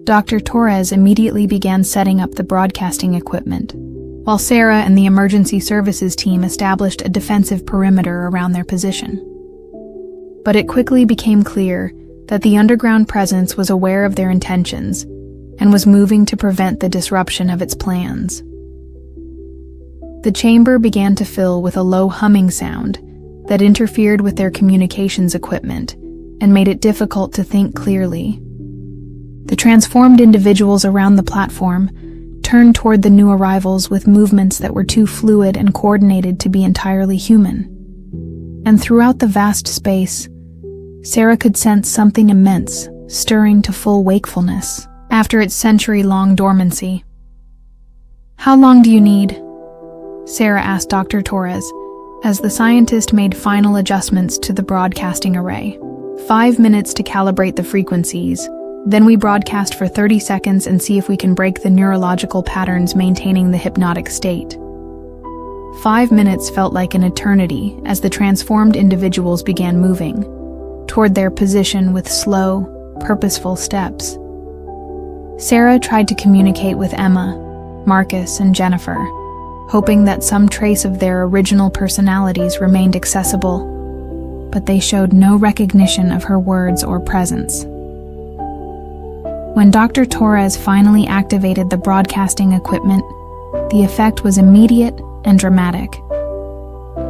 Speaker 1: Dr. Torres immediately began setting up the broadcasting equipment, while Sarah and the emergency services team established a defensive perimeter around their position. But it quickly became clear that the underground presence was aware of their intentions and was moving to prevent the disruption of its plans. The chamber began to fill with a low humming sound that interfered with their communications equipment and made it difficult to think clearly. The transformed individuals around the platform turned toward the new arrivals with movements that were too fluid and coordinated to be entirely human. And throughout the vast space, Sarah could sense something immense stirring to full wakefulness after its century-long dormancy. "How long do you need?" Sarah asked Dr. Torres as the scientist made final adjustments to the broadcasting array. 5 minutes to calibrate the frequencies. Then we broadcast for 30 seconds and see if we can break the neurological patterns maintaining the hypnotic state. 5 minutes felt like an eternity as the transformed individuals began moving toward their position with slow, purposeful steps. Sarah tried to communicate with Emma, Marcus, and Jennifer, hoping that some trace of their original personalities remained accessible, but they showed no recognition of her words or presence. When Dr. Torres finally activated the broadcasting equipment, the effect was immediate and dramatic.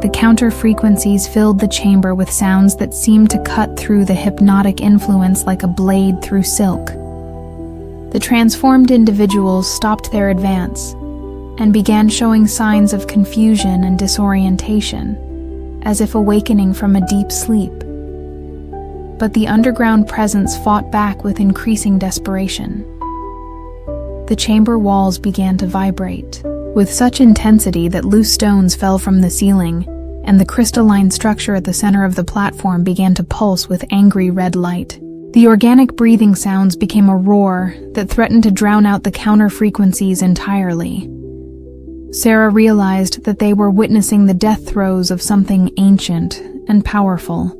Speaker 1: The counter frequencies filled the chamber with sounds that seemed to cut through the hypnotic influence like a blade through silk. The transformed individuals stopped their advance and began showing signs of confusion and disorientation, as if awakening from a deep sleep. But the underground presence fought back with increasing desperation. The chamber walls began to vibrate with such intensity that loose stones fell from the ceiling, and the crystalline structure at the center of the platform began to pulse with angry red light. The organic breathing sounds became a roar that threatened to drown out the counter frequencies entirely. Sarah realized that they were witnessing the death throes of something ancient and powerful.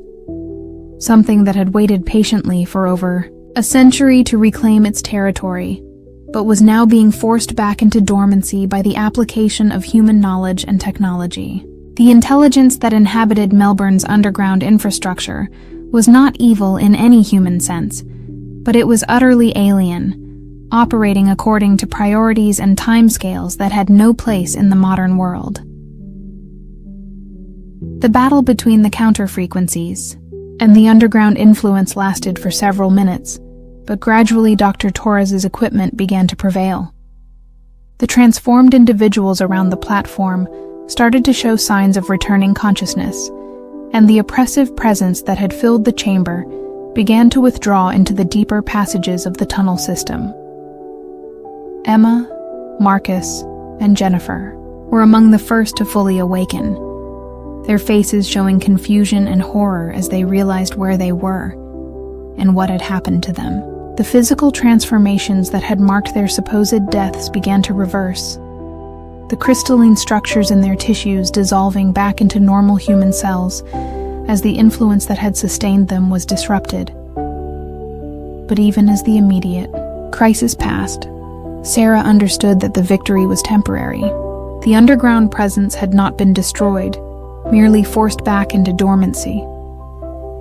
Speaker 1: Something that had waited patiently for over a century to reclaim its territory, but was now being forced back into dormancy by the application of human knowledge and technology. The intelligence that inhabited Melbourne's underground infrastructure was not evil in any human sense, but it was utterly alien, operating according to priorities and timescales that had no place in the modern world. The battle between the counter-frequencies and the underground influence lasted for several minutes, but gradually Dr. Torres's equipment began to prevail. The transformed individuals around the platform started to show signs of returning consciousness, and the oppressive presence that had filled the chamber began to withdraw into the deeper passages of the tunnel system. Emma, Marcus, and Jennifer were among the first to fully awaken, their faces showing confusion and horror as they realized where they were and what had happened to them. The physical transformations that had marked their supposed deaths began to reverse, the crystalline structures in their tissues dissolving back into normal human cells as the influence that had sustained them was disrupted. But even as the immediate crisis passed, Sarah understood that the victory was temporary. The underground presence had not been destroyed, merely forced back into dormancy.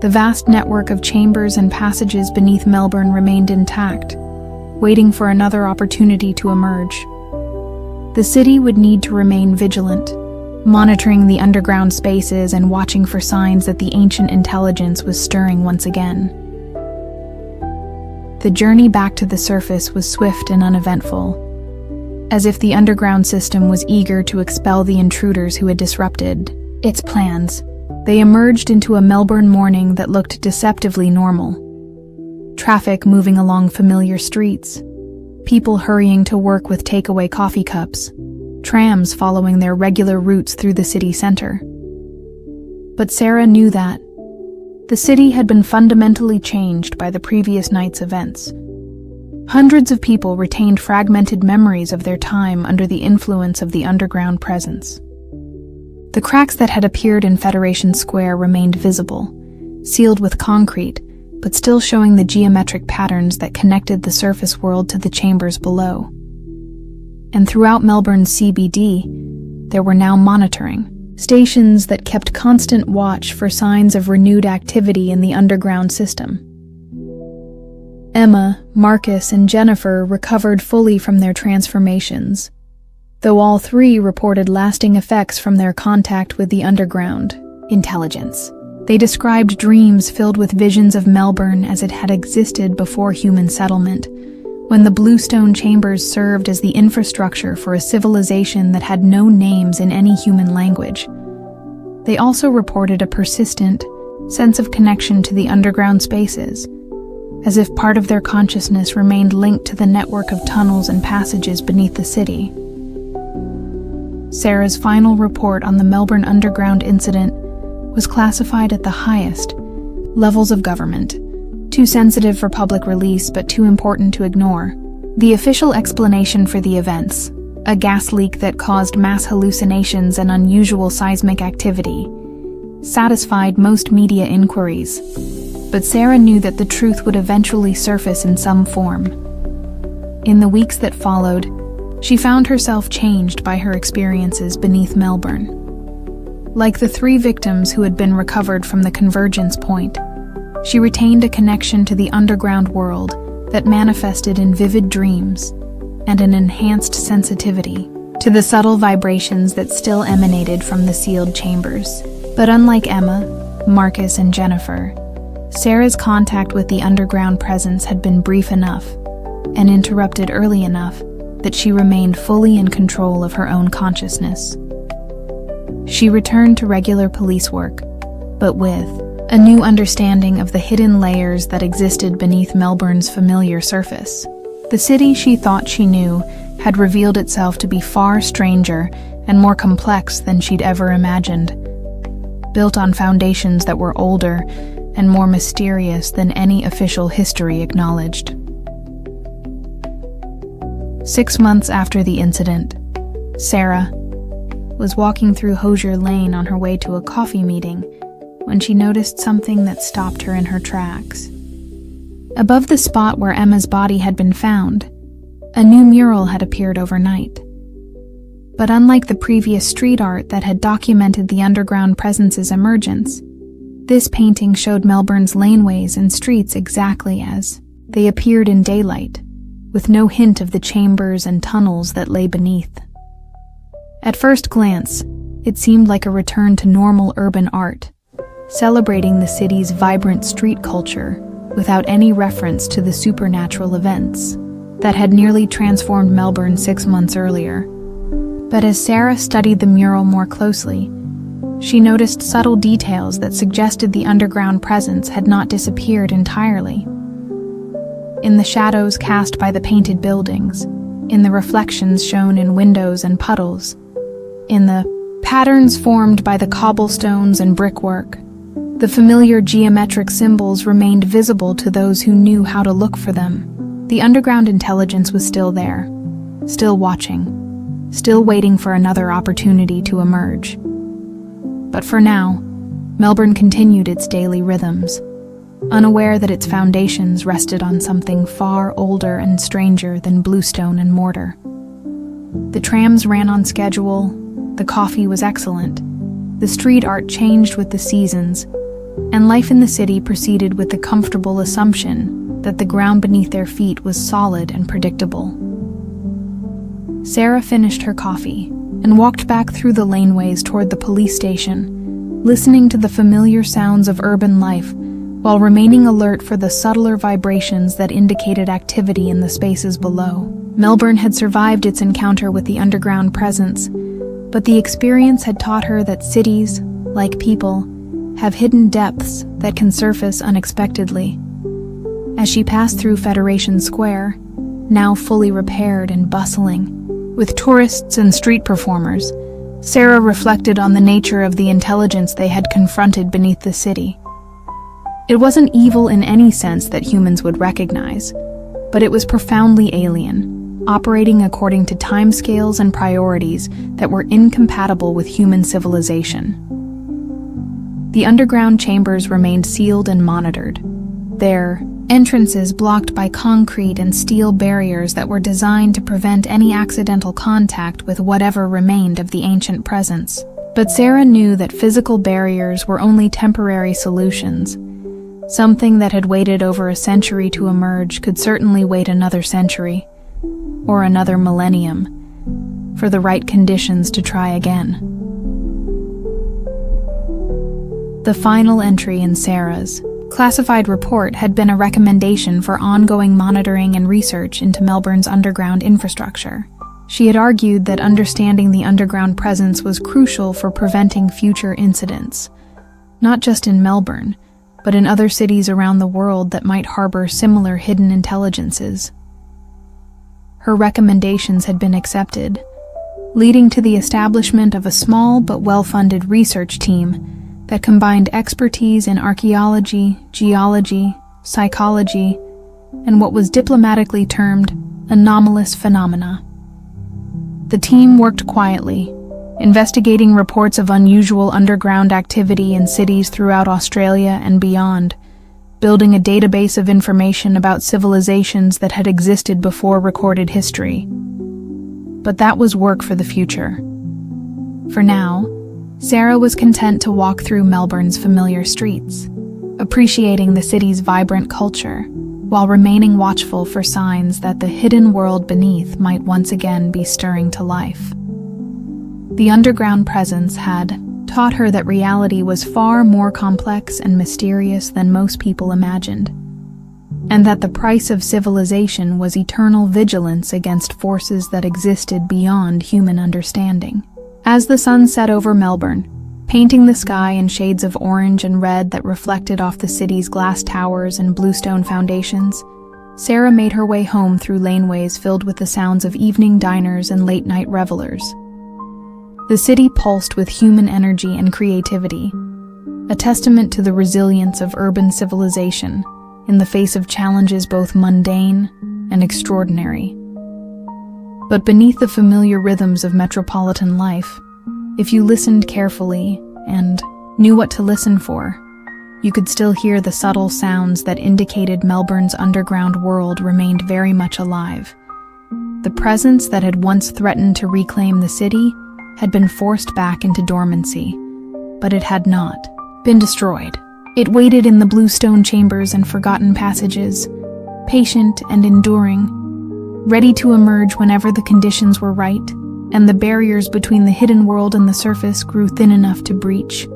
Speaker 1: The vast network of chambers and passages beneath Melbourne remained intact, waiting for another opportunity to emerge. The city would need to remain vigilant, monitoring the underground spaces and watching for signs that the ancient intelligence was stirring once again. The journey back to the surface was swift and uneventful, as if the underground system was eager to expel the intruders who had disrupted its plans. They emerged into a Melbourne morning that looked deceptively normal. Traffic moving along familiar streets, people hurrying to work with takeaway coffee cups, trams following their regular routes through the city center. But Sarah knew that the city had been fundamentally changed by the previous night's events. Hundreds of people retained fragmented memories of their time under the influence of the underground presence. The cracks that had appeared in Federation Square remained visible, sealed with concrete, but still showing the geometric patterns that connected the surface world to the chambers below. And throughout Melbourne's CBD, there were now monitoring stations that kept constant watch for signs of renewed activity in the underground system. Emma, Marcus, and Jennifer recovered fully from their transformations, though all three reported lasting effects from their contact with the underground intelligence. They described dreams filled with visions of Melbourne as it had existed before human settlement, when the bluestone chambers served as the infrastructure for a civilization that had no names in any human language. They also reported a persistent sense of connection to the underground spaces, as if part of their consciousness remained linked to the network of tunnels and passages beneath the city. Sarah's final report on the Melbourne Underground incident was classified at the highest levels of government, too sensitive for public release but too important to ignore. The official explanation for the events, a gas leak that caused mass hallucinations and unusual seismic activity, satisfied most media inquiries, but Sarah knew that the truth would eventually surface in some form. In the weeks that followed, she found herself changed by her experiences beneath Melbourne. Like the three victims who had been recovered from the convergence point, she retained a connection to the underground world that manifested in vivid dreams and an enhanced sensitivity to the subtle vibrations that still emanated from the sealed chambers. But unlike Emma, Marcus, and Jennifer, Sarah's contact with the underground presence had been brief enough and interrupted early enough that she remained fully in control of her own consciousness. She returned to regular police work, but with a new understanding of the hidden layers that existed beneath Melbourne's familiar surface. The city she thought she knew had revealed itself to be far stranger and more complex than she'd ever imagined, built on foundations that were older and more mysterious than any official history acknowledged. 6 months after the incident, Sarah was walking through Hosier Lane on her way to a coffee meeting when she noticed something that stopped her in her tracks. Above the spot where Emma's body had been found, a new mural had appeared overnight. But unlike the previous street art that had documented the underground presence's emergence, this painting showed Melbourne's laneways and streets exactly as they appeared in daylight, with no hint of the chambers and tunnels that lay beneath. At first glance, it seemed like a return to normal urban art, celebrating the city's vibrant street culture without any reference to the supernatural events that had nearly transformed Melbourne 6 months earlier. But as Sarah studied the mural more closely, she noticed subtle details that suggested the underground presence had not disappeared entirely. In the shadows cast by the painted buildings, in the reflections shown in windows and puddles, in the patterns formed by the cobblestones and brickwork, the familiar geometric symbols remained visible to those who knew how to look for them. The underground intelligence was still there, still watching, still waiting for another opportunity to emerge. But for now, Melbourne continued its daily rhythms, unaware that its foundations rested on something far older and stranger than bluestone and mortar. The trams ran on schedule, the coffee was excellent, The street art changed with the seasons, and life in the city proceeded with the comfortable assumption that the ground beneath their feet was solid and predictable. Sarah finished her coffee and walked back through the laneways toward the police station, listening to the familiar sounds of urban life while remaining alert for the subtler vibrations that indicated activity in the spaces below. Melbourne had survived its encounter with the underground presence, but the experience had taught her that cities, like people, have hidden depths that can surface unexpectedly. As she passed through Federation Square, now fully repaired and bustling, with tourists and street performers, Sarah reflected on the nature of the intelligence they had confronted beneath the city. It wasn't evil in any sense that humans would recognize, but it was profoundly alien, operating according to timescales and priorities that were incompatible with human civilization. The underground chambers remained sealed and monitored, their entrances blocked by concrete and steel barriers that were designed to prevent any accidental contact with whatever remained of the ancient presence. But Sarah knew that physical barriers were only temporary solutions. Something that had waited over a century to emerge could certainly wait another century, or another millennium, for the right conditions to try again. The final entry in Sarah's classified report had been a recommendation for ongoing monitoring and research into Melbourne's underground infrastructure. She had argued that understanding the underground presence was crucial for preventing future incidents, not just in Melbourne, but in other cities around the world that might harbor similar hidden intelligences. Her recommendations had been accepted, leading to the establishment of a small but well-funded research team that combined expertise in archaeology, geology, psychology, and what was diplomatically termed anomalous phenomena. The team worked quietly, investigating reports of unusual underground activity in cities throughout Australia and beyond, building a database of information about civilizations that had existed before recorded history. But that was work for the future. For now, Sarah was content to walk through Melbourne's familiar streets, appreciating the city's vibrant culture, while remaining watchful for signs that the hidden world beneath might once again be stirring to life. The underground presence had taught her that reality was far more complex and mysterious than most people imagined, and that the price of civilization was eternal vigilance against forces that existed beyond human understanding. As the sun set over Melbourne, painting the sky in shades of orange and red that reflected off the city's glass towers and bluestone foundations, Sarah made her way home through laneways filled with the sounds of evening diners and late-night revelers. The city pulsed with human energy and creativity, a testament to the resilience of urban civilization in the face of challenges both mundane and extraordinary. But beneath the familiar rhythms of metropolitan life, if you listened carefully and knew what to listen for, you could still hear the subtle sounds that indicated Melbourne's underground world remained very much alive. The presence that had once threatened to reclaim the city had been forced back into dormancy, but it had not been destroyed. It waited in the bluestone chambers and forgotten passages, patient and enduring, ready to emerge whenever the conditions were right, and the barriers between the hidden world and the surface grew thin enough to breach.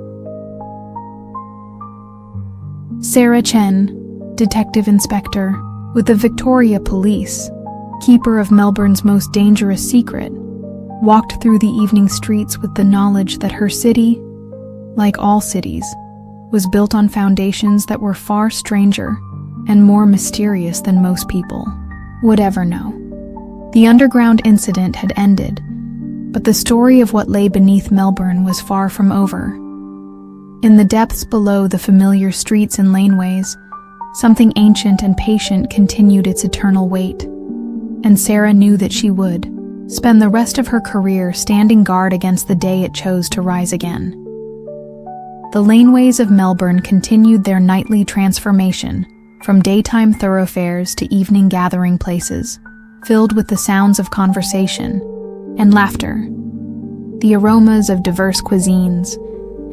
Speaker 1: Sarah Chen, detective inspector with the Victoria Police, keeper of Melbourne's most dangerous secret, walked through the evening streets with the knowledge that her city, like all cities, was built on foundations that were far stranger and more mysterious than most people would ever know. The underground incident had ended, but the story of what lay beneath Melbourne was far from over. In the depths below the familiar streets and laneways, something ancient and patient continued its eternal wait, and Sarah knew that she would spend the rest of her career standing guard against the day it chose to rise again. The laneways of Melbourne continued their nightly transformation, from daytime thoroughfares to evening gathering places, filled with the sounds of conversation and laughter, the aromas of diverse cuisines,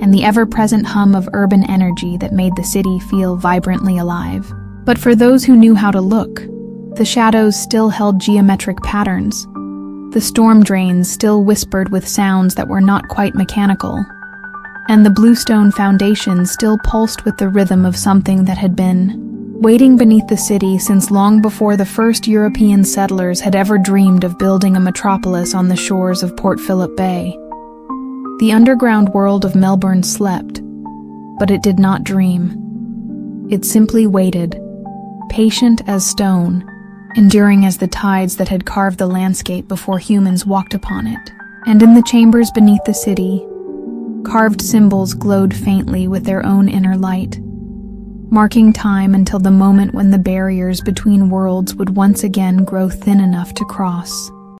Speaker 1: and the ever-present hum of urban energy that made the city feel vibrantly alive. But for those who knew how to look, the shadows still held geometric patterns. The storm drains still whispered with sounds that were not quite mechanical, and the bluestone foundation still pulsed with the rhythm of something that had been waiting beneath the city since long before the first European settlers had ever dreamed of building a metropolis on the shores of Port Phillip Bay. The underground world of Melbourne slept, but it did not dream. It simply waited, patient as stone, enduring as the tides that had carved the landscape before humans walked upon it. And in the chambers beneath the city, carved symbols glowed faintly with their own inner light, marking time until the moment when the barriers between worlds would once again grow thin enough to cross.